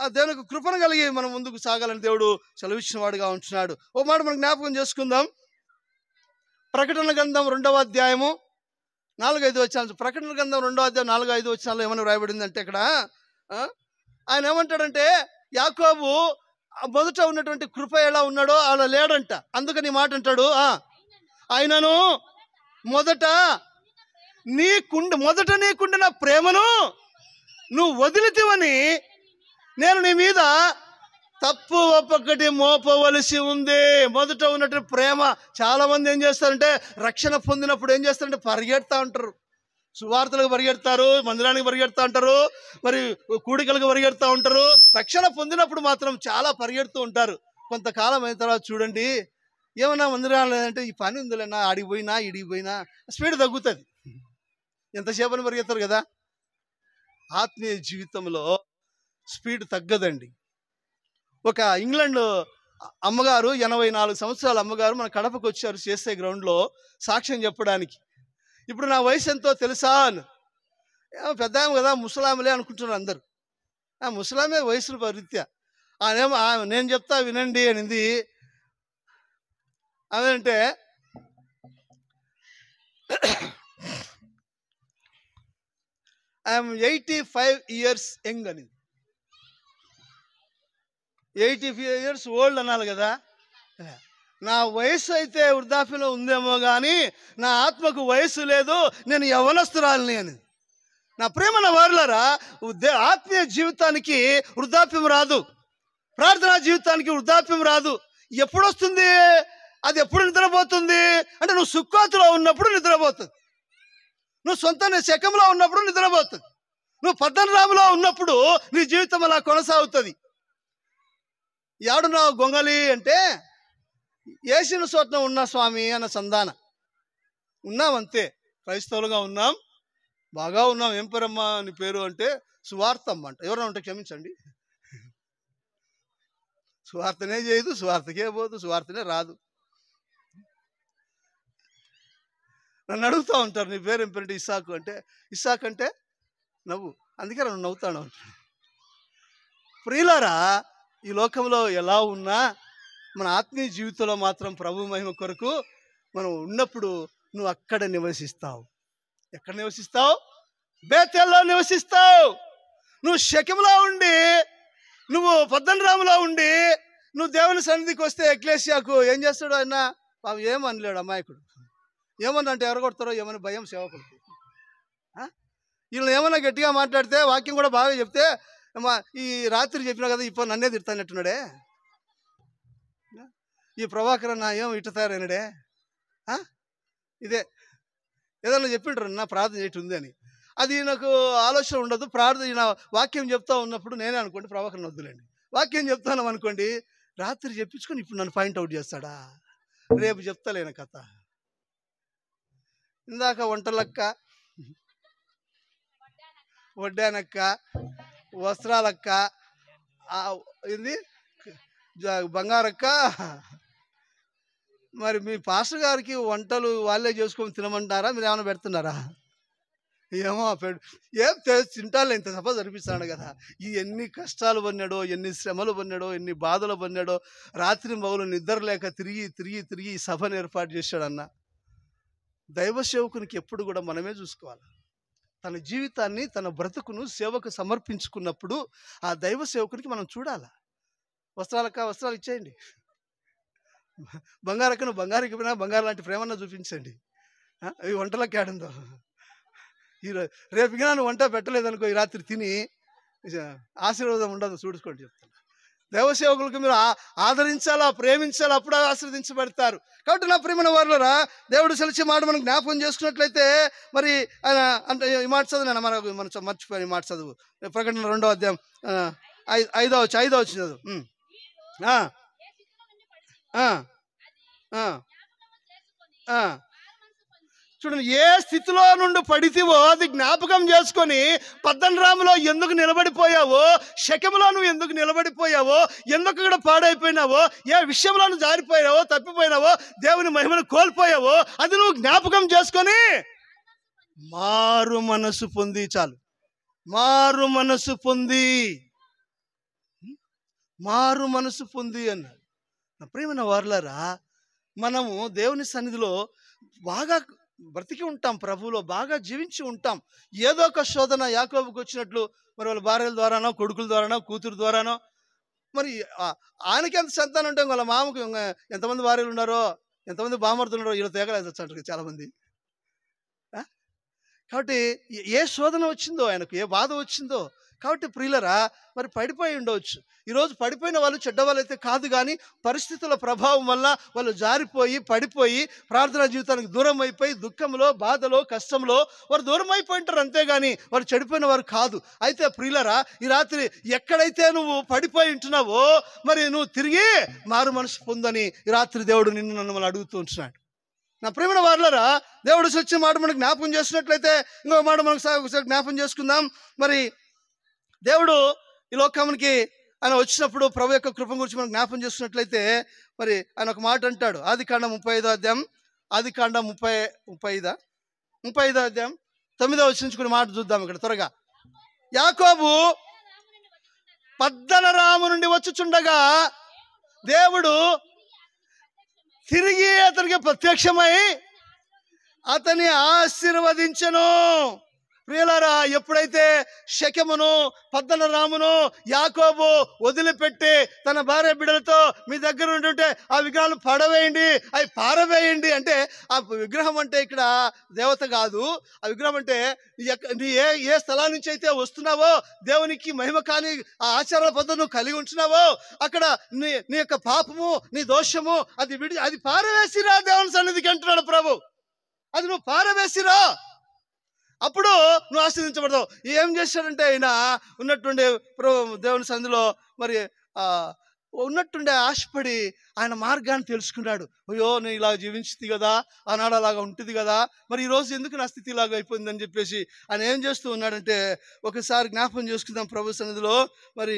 ఆ దేవుని యొక్క కృపను కలిగి మనం ముందుకు సాగాలని దేవుడు సెలవిచ్చిన వాడిగా ఉంటున్నాడు. ఓ మాట మనం జ్ఞాపకం చేసుకుందాం. ప్రకటన గ్రంథం 2వ అధ్యాయము 4-5 వచనాలు. ప్రకటన గ్రంథం 2వ అధ్యాయం 4-5 వచనాల్లో ఏమని వ్రాయబడిందంటే ఇక్కడ ఆయన ఏమంటాడంటే, యాకోబు మొదట ఉన్నటువంటి కృప ఎలా ఉన్నాడో అలా లేడంట. అందుకని ఈ మాట అంటాడు, ఆయనను మొదట నీకుండిన ప్రేమను నువ్వు వదిలితివని నేను నీ మీద తప్పు ఒక్కొక్కటి మోపవలసి ఉంది. మొదట ఉన్నటువంటి ప్రేమ. చాలా మంది ఏం చేస్తారంటే, రక్షణ పొందినప్పుడు ఏం చేస్తారంటే పరిగెడతా ఉంటారు. సువార్తలకు పరిగెడతారు, మందిరానికి పరిగెడతా ఉంటారు, మరి కూడికలకు పరిగెడతా ఉంటారు. రక్షణ పొందినప్పుడు మాత్రం చాలా పరిగెడుతూ ఉంటారు. కొంతకాలం అయిన తర్వాత చూడండి, ఏమన్నా మందిరాలు లేదంటే ఈ పని ఉందిలేనా, ఆడిపోయినా ఇడిగిపోయినా స్పీడ్ తగ్గుతుంది. ఎంతసేపని పరిగెత్తారు కదా. ఆత్మీయ జీవితంలో స్పీడ్ తగ్గదండి. ఒక ఇంగ్లాండ్ అమ్మగారు, 84 సంవత్సరాల అమ్మగారు మన కడపకు వచ్చారు చేసే గ్రౌండ్లో సాక్ష్యం చెప్పడానికి. ఇప్పుడు నా వయసు ఎంతో తెలుసా అని. పెద్ద కదా, ముసలామలే అనుకుంటున్నారు అందరు. ముసలామే వయసుల రీత్యా. నేను చెప్తా వినండి అనింది. అదేంటే ఐఎమ్ 85 years యంగ్ అని. 85 years ఓల్డ్ అనాలి కదా. నా వయసు అయితే వృద్ధాప్యంలో ఉందేమో కానీ నా ఆత్మకు వయసు లేదు, నేను యవ్వనస్తురాలిని అని. నా ప్రేమ వారులారా, ఆత్మీయ జీవితానికి వృద్ధాప్యం రాదు, ప్రార్థనా జీవితానికి వృద్ధాప్యం రాదు. ఎప్పుడు వస్తుంది? అది ఎప్పుడు నిద్రపోతుంది అంటే, నువ్వు సుక్కోతులో ఉన్నప్పుడు నిద్రపోతుంది, నువ్వు సొంత శకంలో ఉన్నప్పుడు నిద్రపోతుంది, నువ్వు పద్దనరాములో ఉన్నప్పుడు నీ జీవితం అలా కొనసాగుతుంది. ఏడున్నావు గొంగలి అంటే, ఏసిన చోట్న ఉన్నా స్వామి అన్న సంధాన. ఉన్నాం అంతే, క్రైస్తవులుగా ఉన్నాం, బాగా ఉన్నాం. ఏం పేరమ్మా నీ పేరు అంటే, సువార్తమ్మ అంట. ఎవరైనా ఉంటే క్షమించండి. సువార్తనే చేయదు, సువార్తకే పోదు, సువార్తనే రాదు. నన్ను అడుగుతూ ఉంటారు, నీ పేరు ఏం పేరంటే ఇస్సాకు అంటే, ఇస్సాక్ అంటే నవ్వు, అందుకే నన్ను నవ్వుతాను. ప్రియులారా, ఈ లోకంలో ఎలా ఉన్నా మన ఆత్మీయ జీవితంలో మాత్రం ప్రభు మహిమ కొరకు మనం ఉన్నప్పుడు నువ్వు అక్కడ నివసిస్తావు. ఎక్కడ నివసిస్తావు? బేతేల్లో నివసిస్తావు. నువ్వు శకెంలో ఉండి, నువ్వు పద్దనరాములో ఉండి, నువ్వు దేవుని సన్నిధికి వస్తే ఎక్లేసియాకు ఏం చేస్తాడు ఆయన? బాబు ఏమనలేడు అమాయకుడు. ఏమన్నా అంటే ఎరగొడతారో ఏమని భయం సేవకుడికి. వీళ్ళు ఏమన్నా గట్టిగా మాట్లాడితే, వాక్యం కూడా బాగా చెప్తే, ఈ రాత్రి చెప్పినా కదా ఇప్పుడు నన్నే తిడతానట్టున్నాడే, ఈ ప్రభాకర్ అన్న ఏం ఇట్ట తయారైనాడే, ఇదే ఏదన్నా చెప్పింటారు నా ప్రార్థన చేయటం ఉంది అని. అది నాకు ఆలోచన ఉండదు. ప్రార్థన వాక్యం చెప్తా ఉన్నప్పుడు నేనే అనుకోండి, ప్రభాకర్ వద్దులేండి, వాక్యం చెప్తాను అనుకోండి, రాత్రి చెప్పించుకొని ఇప్పుడు నన్ను పాయింట్అవుట్ చేస్తాడా, రేపు చెప్తాలేన కథ. ఇందాక వంటలక్క, వడ్డానక్క, వస్త్రాలక్క, ఇది బంగారక్క, మరి మీ పాస్టర్ గారికి వంటలు వాళ్ళే చేసుకొని తినమంటారా, మీరు ఏమైనా పెడుతున్నారా? ఏమో ఏం తింటాలే, ఇంత సభ జరిపిస్తాడు కదా. ఈ ఎన్ని కష్టాలు పడినాడో, ఎన్ని శ్రమలు పడినాడో, ఎన్ని బాధలు పడినాడో, రాత్రి మగలు నిద్ర లేక తిరిగి ఈ సభను ఏర్పాటు చేశాడన్న. దైవ సేవకునికి ఎప్పుడు కూడా మనమే చూసుకోవాలి. తన జీవితాన్ని, తన బ్రతుకును సేవకు సమర్పించుకున్నప్పుడు ఆ దైవ సేవకునికి మనం చూడాలి. వస్త్రాలక్క వస్త్రాలు ఇచ్చేయండి, బంగారుకి పోయినా బంగారు లాంటి ప్రేమన్నా చూపించండి. ఈ వంటలకి ఆడుందో రేపు నువ్వు వంట పెట్టలేదనుకో, ఈ రాత్రి తిని ఆశీర్వాదం ఉండదు, చూసుకోండి చెప్తాను. దేవసేవకులకు మీరు ఆదరించాలా, ప్రేమించాలా, అప్పుడు ఆశీర్వదించబడతారు. కాబట్టి నా ప్రియమైన వారులారా, దేవుడు సెలిచే మాట మనం జ్ఞాపకం చేసుకున్నట్లయితే మరి ఆయన అంటే ఈ మాట చదువు, నేను మనం మర్చిపోయాను ఈ మాట చదువు. ప్రకటన 2వ అధ్యాయం 5వ చదువు. చూడండి, ఏ స్థితిలో నుండి పడితివో అది జ్ఞాపకం చేసుకొని పద్దనరాములో ఎందుకు నిలబడిపోయావో, శకెములో నువ్వు ఎందుకు నిలబడిపోయావో, ఎందుకు ఇక్కడ పాడైపోయినావో, ఏ విషయంలో నువ్వు జారిపోయావో, తప్పిపోయినావో, దేవుని మహిమను కోల్పోయావో, అది నువ్వు జ్ఞాపకం చేసుకొని మారు మనసు పొంది, చాలు, మారు మనసు పొంది, మారు మనసు పొంది అన్నాడు. ప్రియమైన వారులారా, మనము దేవుని సన్నిధిలో బాగా బ్రతికి ఉంటాం, ప్రభువులో బాగా జీవించి ఉంటాం. ఏదో ఒక శోధన యాకోబుకు వచ్చినట్లు మరి వాళ్ళ భార్యల ద్వారానో, కొడుకుల ద్వారానో, కూతురు ద్వారానో, మరి ఆయనకి ఎంత సంతానం ఉంటే వాళ్ళ మామకు ఎంతమంది భార్యలు ఉన్నారో, ఎంతమంది బామర్తులు ఉన్నారో, వీళ్ళు తేగలేదు అంటారు చాలామంది. కాబట్టి ఏ శోధన వచ్చిందో ఆయనకు, ఏ బాధ వచ్చిందో, కాబట్టి ప్రియులరా మరి పడిపోయి ఉండవచ్చు. ఈరోజు పడిపోయిన వాళ్ళు చెడ్డవాళ్ళు అయితే కాదు, కానీ పరిస్థితుల ప్రభావం వల్ల వాళ్ళు జారిపోయి పడిపోయి ప్రార్థనా జీవితానికి దూరం అయిపోయి దుఃఖంలో, బాధలో, కష్టంలో వారు దూరం అయిపోయింటారు, అంతేగాని వారు చెడిపోయిన వారు కాదు. అయితే ప్రియులరా, ఈ రాత్రి ఎక్కడైతే నువ్వు పడిపోయి ఉంటున్నావో మరి నువ్వు తిరిగి మారు మనసు పొందని ఈ రాత్రి దేవుడు నిన్ను నన్ను మనం అడుగుతూ ఉంటున్నాడు. నా ప్రియమైన వారులారా, దేవుడు వచ్చిన మాట మనకు జ్ఞాపకం చేసినట్లయితే ఇంకొక మాట మనకు జ్ఞాపకం చేసుకుందాం. మరి దేవుడు ఈ లోకానికి ఆయన వచ్చినప్పుడు ప్రభు యొక్క కృప గురించి మనం జ్ఞాపకం చేసుకున్నట్లయితే మరి ఆయన ఒక మాట అంటాడు. ఆదికాండం 35వ అధ్యాయం, ఆదికాండం 35వ అధ్యాయం 9వ వచనం నుంచి కొన్ని మాట చూద్దాం ఇక్కడ త్వరగా. యాకోబు పద్దనరాము నుండి వచ్చుచుండగా దేవుడు తిరిగి అతనికి ప్రత్యక్షమై అతని ఆశీర్వదించెను. ప్రియులారా, ఎప్పుడైతే శకెమును, పద్దనరామును యాకోబు వదిలిపెట్టి తన భార్య బిడ్డలతో మీ దగ్గర ఉంటుంటే ఆ విగ్రహాలు పడవేయండి, అవి పారవేయండి అంటే, ఆ విగ్రహం అంటే ఇక్కడ దేవత కాదు, ఆ విగ్రహం అంటే నీ ఏ స్థలా నుంచి అయితే వస్తున్నావో, దేవునికి మహిమ కాని ఆ ఆచారాల పద్ధతి నువ్వు కలిగి ఉంటున్నావో, అక్కడ నీ యొక్క పాపము, నీ దోషము అది పారవేసిరా దేవుని సన్నిధికి అంటున్నాడు ప్రభు. అది నువ్వు పారవేసిరా, అప్పుడు నువ్వు ఆశీర్వదించబడతావు. ఏం చేశాడంటే ఆయన ఉన్నట్టుండే దేవుని సన్నిధిలో మరి ఉన్నట్టుండే ఆశపడి ఆయన మార్గాన్ని తెలుసుకున్నాడు. అయ్యో, నేను ఇలా జీవించింది కదా, ఆనాడు అలాగా ఉంటుంది కదా, మరి ఈరోజు ఎందుకు నా స్థితి ఇలాగ అయిపోయిందని చెప్పేసి ఆయన ఏం చేస్తూ ఉన్నాడంటే, ఒకసారి జ్ఞాపకం చేసుకుందాం ప్రభు సన్నిధిలో. మరి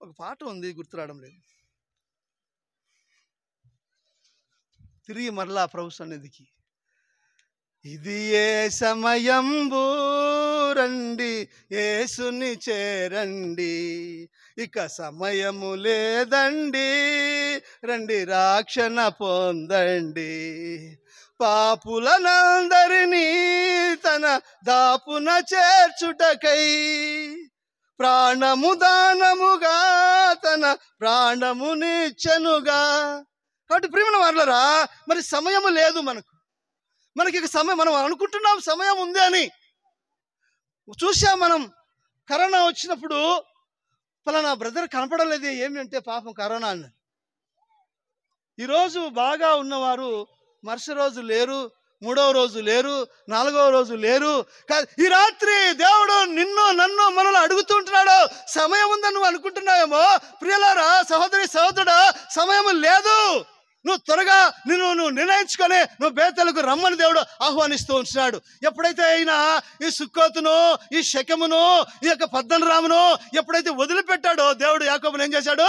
ఒక పాట ఉంది, గుర్తురావడం లేదు. తిరిగి మరలా ప్రభు సన్నిధికి, ఇది ఏ సమయంబు, రండి యేసుని చేరండి, ఇక సమయము లేదండి, రండి రక్షణ పొందండి, పాపులనందరినీ తన దాపున చేర్చుటకై ప్రాణము దానముగా తన ప్రాణమునిచ్చెనుగా. కాబట్టి ప్రియమైన వారులారా, మరి సమయము లేదు మనకి సమయం, మనం అనుకుంటున్నాం సమయం ఉంది అని. చూసాం మనం, కరోనా వచ్చినప్పుడు పలానా బ్రదర్ కనపడలేదు, ఏమి అంటే పాపం కరోనా అన్నారు. ఈరోజు బాగా ఉన్నవారు మరుసటి రోజు లేరు, 3వ రోజు లేరు, 4వ రోజు లేరు. ఈ రాత్రి దేవుడు నిన్ను నన్ను మనల్ని అడుగుతుంటున్నాడు, సమయం ఉందని నువ్వు అనుకుంటున్నావేమో. ప్రియలారా, సహోదరి సహోదరుడా, సమయం లేదు. నువ్వు త్వరగా నువ్వు నిర్ణయించుకొని నువ్వు బేతలకు రమ్మని దేవుడు ఆహ్వానిస్తూ ఉంటున్నాడు. ఎప్పుడైతే అయినా ఈ సుక్కోతును, ఈ శకెమును, ఈ యొక్క పద్దనరామును ఎప్పుడైతే వదిలిపెట్టాడో, దేవుడు యాకోబుని ఏం చేశాడు?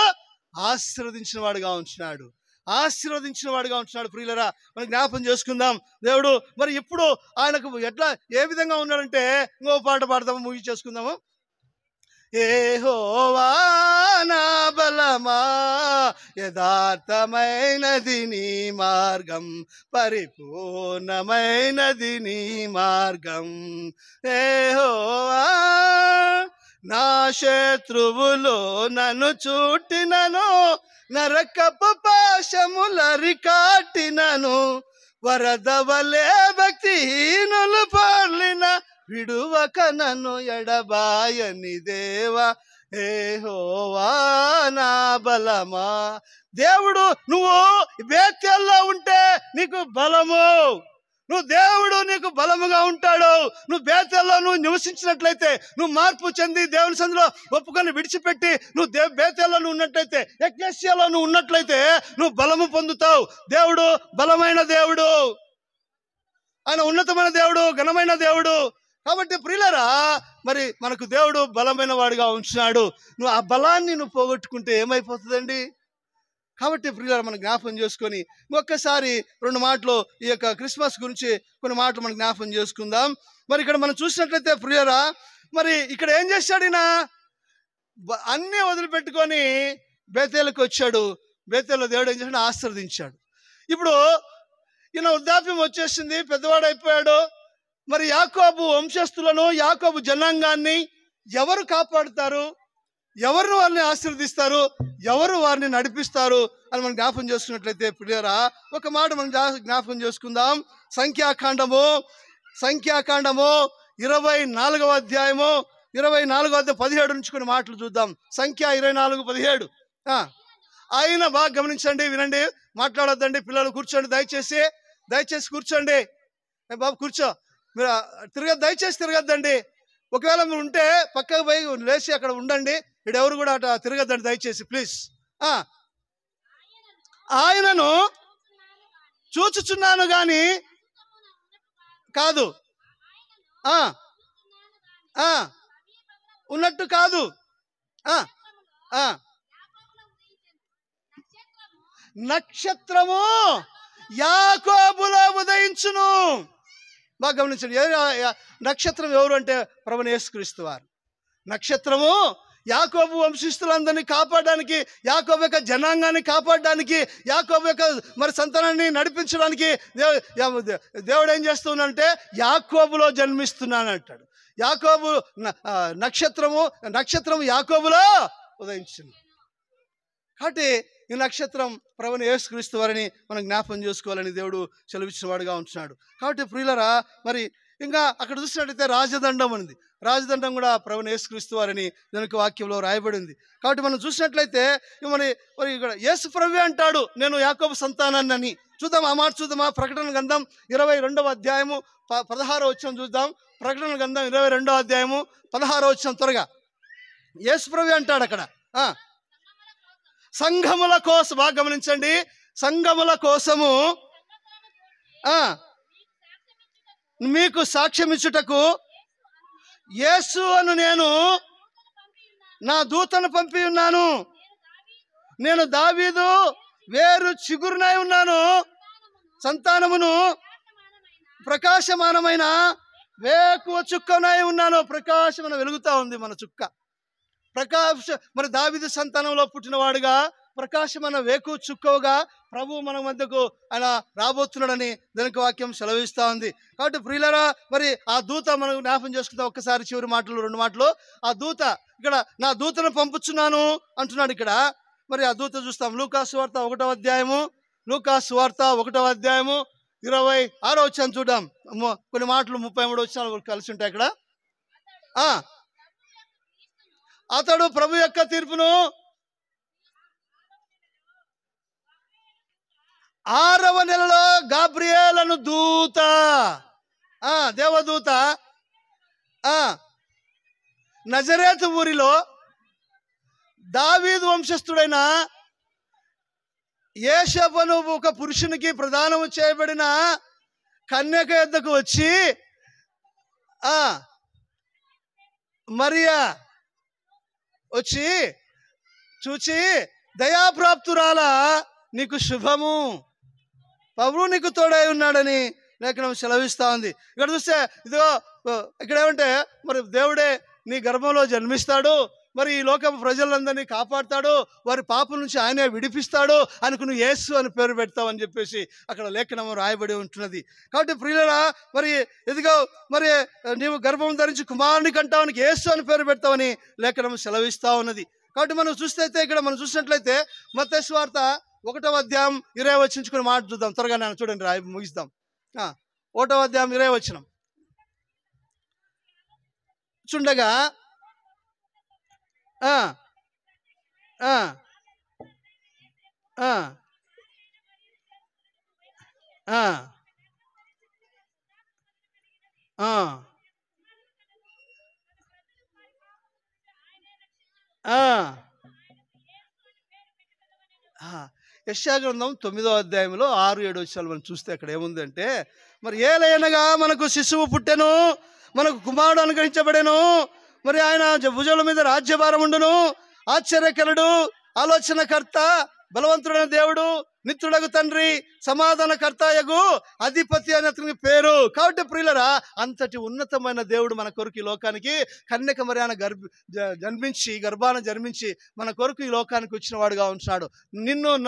ఆశీర్వదించిన వాడుగా ఉంటున్నాడు, ఆశీర్వదించిన వాడుగా ఉంటున్నాడు. ప్రియులరా, మనం జ్ఞాపం చేసుకుందాం. దేవుడు మరి ఇప్పుడు ఆయనకు ఎట్లా ఏ విధంగా ఉన్నాడంటే, ఇంకో పాట పాడదాము, ముగించేసుకుందాము. యెహోవా నా బలమా, యథార్థమైనది నీ మార్గం, పరిపూర్ణమైనది నీ మార్గం. యెహోవా నా శత్రువులు నన్ను చుట్టినను, నరకపు పాశములరికాటినను వరదవలే భక్తిహీనులు పొర్లిన విడువక నన్ను ఎడబాయని దేవా యెహోవా నా బలమా. దేవుడు నువ్వు బేతేల్లో ఉంటే నీకు బలము, నువ్వు దేవుడు నీకు బలముగా ఉంటాడు. నువ్వు బేతేల్లో నువ్వు నివసించినట్లయితే, నువ్వు మార్పు చెంది దేవుని సన్నిధిలో ఒప్పుకొని విడిచిపెట్టి నువ్వు బేతేల్లో నువ్వు ఉన్నట్లయితే, ఎక్లెసియాలో నువ్వు ఉన్నట్లయితే నువ్వు బలము పొందుతావు. దేవుడు బలమైన దేవుడు, ఆయన ఉన్నతమైన దేవుడు, ఘనమైన దేవుడు. కాబట్టి ప్రియులారా, మరి మనకు దేవుడు బలమైన వాడిగా ఉంచినాడు. నువ్వు ఆ బలాన్ని నువ్వు పోగొట్టుకుంటే ఏమైపోతుందండి? కాబట్టి ప్రియులారా, మనం జ్ఞాపకం చేసుకొని ఒక్కసారి రెండు మాటలు ఈ యొక్క క్రిస్మస్ గురించి కొన్ని మాటలు మనం జ్ఞాపకం చేసుకుందాం. మరి ఇక్కడ మనం చూసినట్లయితే ప్రియులారా, మరి ఇక్కడ ఏం చేశాడు ఈయన? అన్నీ వదిలిపెట్టుకొని బేతేలుకు వచ్చాడు. బేతేల్లో దేవుడు ఏం చేశాడు? ఆశీర్వదించాడు. ఇప్పుడు ఈయన వృద్ధాప్యం వచ్చేసింది, పెద్దవాడైపోయాడు. మరి యాకోబు వంశస్థులను, యాకోబు జనాంగాన్ని ఎవరు కాపాడుతారు? ఎవరు వారిని ఆశీర్వదిస్తారు? ఎవరు వారిని నడిపిస్తారు అని మనం జ్ఞాపకం చేసుకున్నట్లయితే ప్రియులారా, ఒక మాట మనం జ్ఞాపకం చేసుకుందాం. సంఖ్యాకాండము 24వ అధ్యాయము 17 నుంచి కొన్ని మాటలు చూద్దాం. సంఖ్య 24:17. ఆయన బాగా గమనించండి, వినండి, మాట్లాడొద్దండి. పిల్లలు కూర్చోండి, దయచేసి కూర్చోండి. బాబు కూర్చో, మీరు దయచేసి తిరగద్దండి. ఒకవేళ మీరు ఉంటే పక్కకు పోయి లేచి అక్కడ ఉండండి. ఇక్కడ ఎవరు కూడా అట తిరగద్దండి దయచేసి, ప్లీజ్. ఆయనను చూచుచున్నాను గాని కాదు, ఉన్నట్టు కాదు. నక్షత్రము యాకోబులో ఉదయించును. బాగా గమనించండి, నక్షత్రం ఎవరు అంటే ప్రభువైన యేసుక్రీస్తు వారు. నక్షత్రము యాకోబు వంశస్థులందరినీ కాపాడడానికి, యాకోబు యొక్క జనాంగాన్ని కాపాడడానికి, యాకోబు యొక్క మరి సంతానాన్ని నడిపించడానికి దేవుడు ఏం చేస్తున్నాడంటే యాకోబులో జన్మిస్తున్నాను అంటాడు. యాకోబు నక్షత్రము యాకోబులో ఉదయించింది. కాబట్టి ఈ నక్షత్రం ప్రభువైన యేసుక్రీస్తు వారిని మనం జ్ఞాపకం చేసుకోవాలని దేవుడు సెలవిచ్చిన వాడుగా ఉంటున్నాడు. కాబట్టి ప్రియులరా, మరి ఇంకా అక్కడ చూసినట్లయితే రాజదండం ఉంది. రాజదండం కూడా ప్రభువైన యేసుక్రీస్తు వారిని దానికి వాక్యంలో రాయబడింది. కాబట్టి మనం చూసినట్లయితే మరి ఇక్కడ యేసు ప్రభువే అంటాడు, నేను యాకోబు సంతానాన్ని అని. చూద్దాం, ఆ మాట చూద్దామా? ప్రకటన గ్రంథం 22వ అధ్యాయము 16వ వచనం చూద్దాం. ప్రకటన గ్రంథం 22వ అధ్యాయము 16వ వచనం త్వరగా. యేసు ప్రభువే అంటాడు అక్కడ, సంఘముల కోసం, బాగా గమనించండి, సంఘముల కోసము మీకు సాక్ష్యం ఇచ్చుటకు యేసు అను నేను నా దూతను పంపి ఉన్నాను. నేను దావీదు వేరు చిగురునై ఉన్నాను, సంతానమును ప్రకాశమానమైన వేకువ చుక్కనై ఉన్నాను. ప్రకాశమైన వెలుగుతా ఉంది మన చుక్క. మరి దావీదు సంతానంలో పుట్టినవాడుగా ప్రకాశమైన వేకు చుక్కవుగా ప్రభు మన మధ్యకు ఆయన రాబోతున్నాడని దానికి వాక్యం సెలవిస్తూ ఉంది. కాబట్టి ప్రియులారా, మరి ఆ దూత మనం జ్ఞాపకం చేసుకుంటాం. ఒక్కసారి చివరి మాటలు, 2 మాటలు. ఆ దూత ఇక్కడ నా దూతను పంపుచున్నాను అంటున్నాడు ఇక్కడ. మరి ఆ దూత చూస్తాం. లూకాసు వార్త 1వ అధ్యాయము 26వ వచనం చూద్దాం. కొన్ని మాటలు 33 వచనాలు కలిసి ఉంటాయి అక్కడ. అతడు ప్రభు యొక్క తీర్పును 6వ నెలలో గాబ్రియేలను దూత, దేవదూత నజరేతు ఊరిలో దావీదు వంశస్థుడైన యేషబను ఒక పురుషునికి ప్రదానము చేయబడిన కన్యక యొద్దకు వచ్చి, మరియా వచ్చి చూచి, దయాప్రాప్తురాలా నీకు శుభము, ప్రభువు నీకు తోడై ఉన్నాడని లేఖనం సెలవిస్తూ ఉంది. ఇక్కడ చూస్తే ఇదిగో ఇక్కడ ఏమంటే, మరి దేవుడే నీ గర్భంలో జన్మిస్తాడు, మరి ఈ లోక ప్రజలందరినీ కాపాడుతాడు, వారి పాపల నుంచి ఆయనే విడిపిస్తాడు, ఆయనకు నువ్వు యేసు అని పేరు పెడతావని చెప్పేసి అక్కడ లేఖనం రాయబడి ఉంటున్నది. కాబట్టి ప్రియులరా, మరి ఇదిగో మరి నీవు గర్భం ధరించి కుమారుని కంటావానికి యేసు అని పేరు పెడతావని లేఖనం సెలవిస్తూ ఉన్నది. కాబట్టి మనం మనం చూసినట్లయితే మత్తయి సువార్త 1వ అధ్యాయం 20 వచనం మాట చూద్దాం. త్వరగా నేను చూడండి, ముగిస్తాం. 1వ అధ్యాయం 20 వచనం చుండగా ఆ ఆ ఆ ఆ ఆ ఆ యెషయా గ్రంథం 9వ అధ్యాయంలో 6-7 వచనాలు మనం చూస్తే అక్కడ ఏముందంటే, మరి ఏలయనగా మనకు శిశువు పుట్టెను, మనకు కుమారుడు అనుగ్రహించబడెను, మరి ఆయన భుజముల మీద రాజ్యభారం ఉండును, ఆశ్చర్యకరుడు, ఆలోచనకర్త, బలవంతుడైన దేవుడు, నిత్యుడగు తండ్రి, సమాధానకర్తయగు అధిపతి అని అతనికి పేరు. కాబట్టి ప్రియులరా, అంతటి ఉన్నతమైన దేవుడు మన కొరకు ఈ లోకానికి కన్యక మరియాన గర్భాన జన్మించి మన కొరకు ఈ లోకానికి వచ్చిన వాడుగా ఉంటున్నాడు.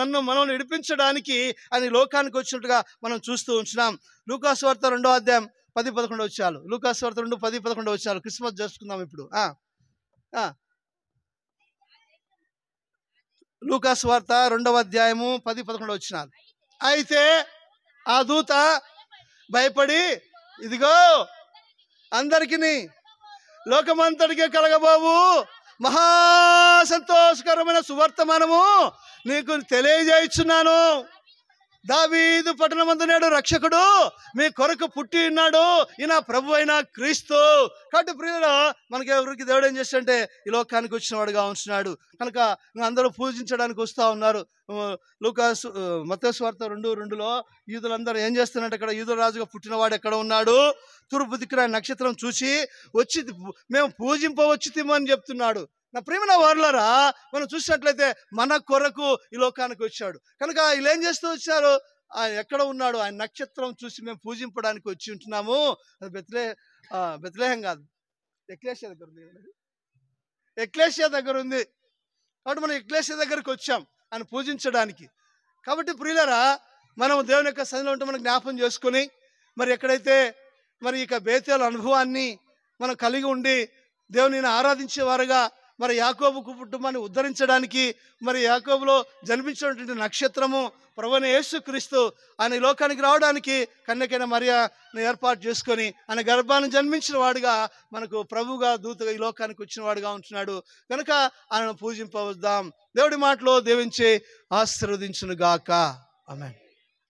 నన్ను మనల్ని విడిపించడానికి ఆయన లోకానికి వచ్చినట్టుగా మనం చూస్తూ ఉంటున్నాం. లూకాసు వార్త 2వ అధ్యాయం 10-11 వచనాలు. లూకాసు వార్త 2:10-11 వచనాలు. క్రిస్మస్ చేసుకుందాం ఇప్పుడు. లూకాసు వార్త 2వ అధ్యాయము 10-11 వచనాలు. అయితే ఆ దూత భయపడి, ఇదిగో అందరికీ లోకమంతటికి కలగబోవు మహా సంతోషకరమైన సువర్తమానము నీకు తెలియజేయుచున్నాను. దావీదు పట్టణమందు నేడు రక్షకుడు మీ కొరకు పుట్టి ఉన్నాడు, ఈయన ప్రభు అయిన క్రీస్తు. కాబట్టి ప్రియులు, మనకి ఎవరికి దేవుడు ఏం చేస్తాడంటే ఈ లోకానికి వచ్చిన వాడుగా ఉంటున్నాడు కనుక అందరూ పూజించడానికి వస్తూ ఉన్నారు. మత్తయి సువార్త 2:2లో యూదులందరూ ఏం చేస్తున్నారంటే, అక్కడ యూదుల రాజుగా పుట్టినవాడు ఎక్కడ ఉన్నాడు, తూర్పు దిక్కున నక్షత్రం చూసి వచ్చి మేము పూజింపవచ్చుతేమో అని చెప్తున్నాడు. నా ప్రియమైన వారులారా, మనం చూసినట్లయితే మన కొరకు ఈ లోకానికి వచ్చాడు కనుక వీళ్ళు ఏం చేస్తూ వచ్చారు, ఎక్కడ ఉన్నాడు, ఆయన నక్షత్రం చూసి మేము పూజింపడానికి వచ్చి ఉంటున్నాము. అది బెత్లెహేం కాదు, ఎక్లేషియా దగ్గర ఉంది. ఎక్లేషియా దగ్గర ఉంది కాబట్టి మనం ఎక్లేషియా దగ్గరికి వచ్చాం ఆయన పూజించడానికి. కాబట్టి ప్రియులారా, మనం దేవుని యొక్క సన్నిధిలో ఉంటే మనం జ్ఞాపం చేసుకొని, మరి ఎక్కడైతే మరి ఇక బేతేలు అనుభవాన్ని మనం కలిగి ఉండి దేవునిని ఆరాధించేవారుగా, మరి యాకోబు కుటుంబాన్ని ఉద్ధరించడానికి, మరి యాకోబులో జన్మించినటువంటి నక్షత్రము ప్రభువైన యేసుక్రీస్తు ఆయన లోకానికి రావడానికి కన్యకైన మరియను ఏర్పాటు చేసుకొని ఆయన గర్భాన్ని జన్మించిన వాడుగా మనకు ప్రభువుగా దూతగా ఈ లోకానికి వచ్చిన వాడుగా ఉంటున్నాడు కనుక ఆయనను పూజింపవద్దాం. దేవుడి మాటలో దీవించి ఆశీర్వదించును గాక. ఆమేన్.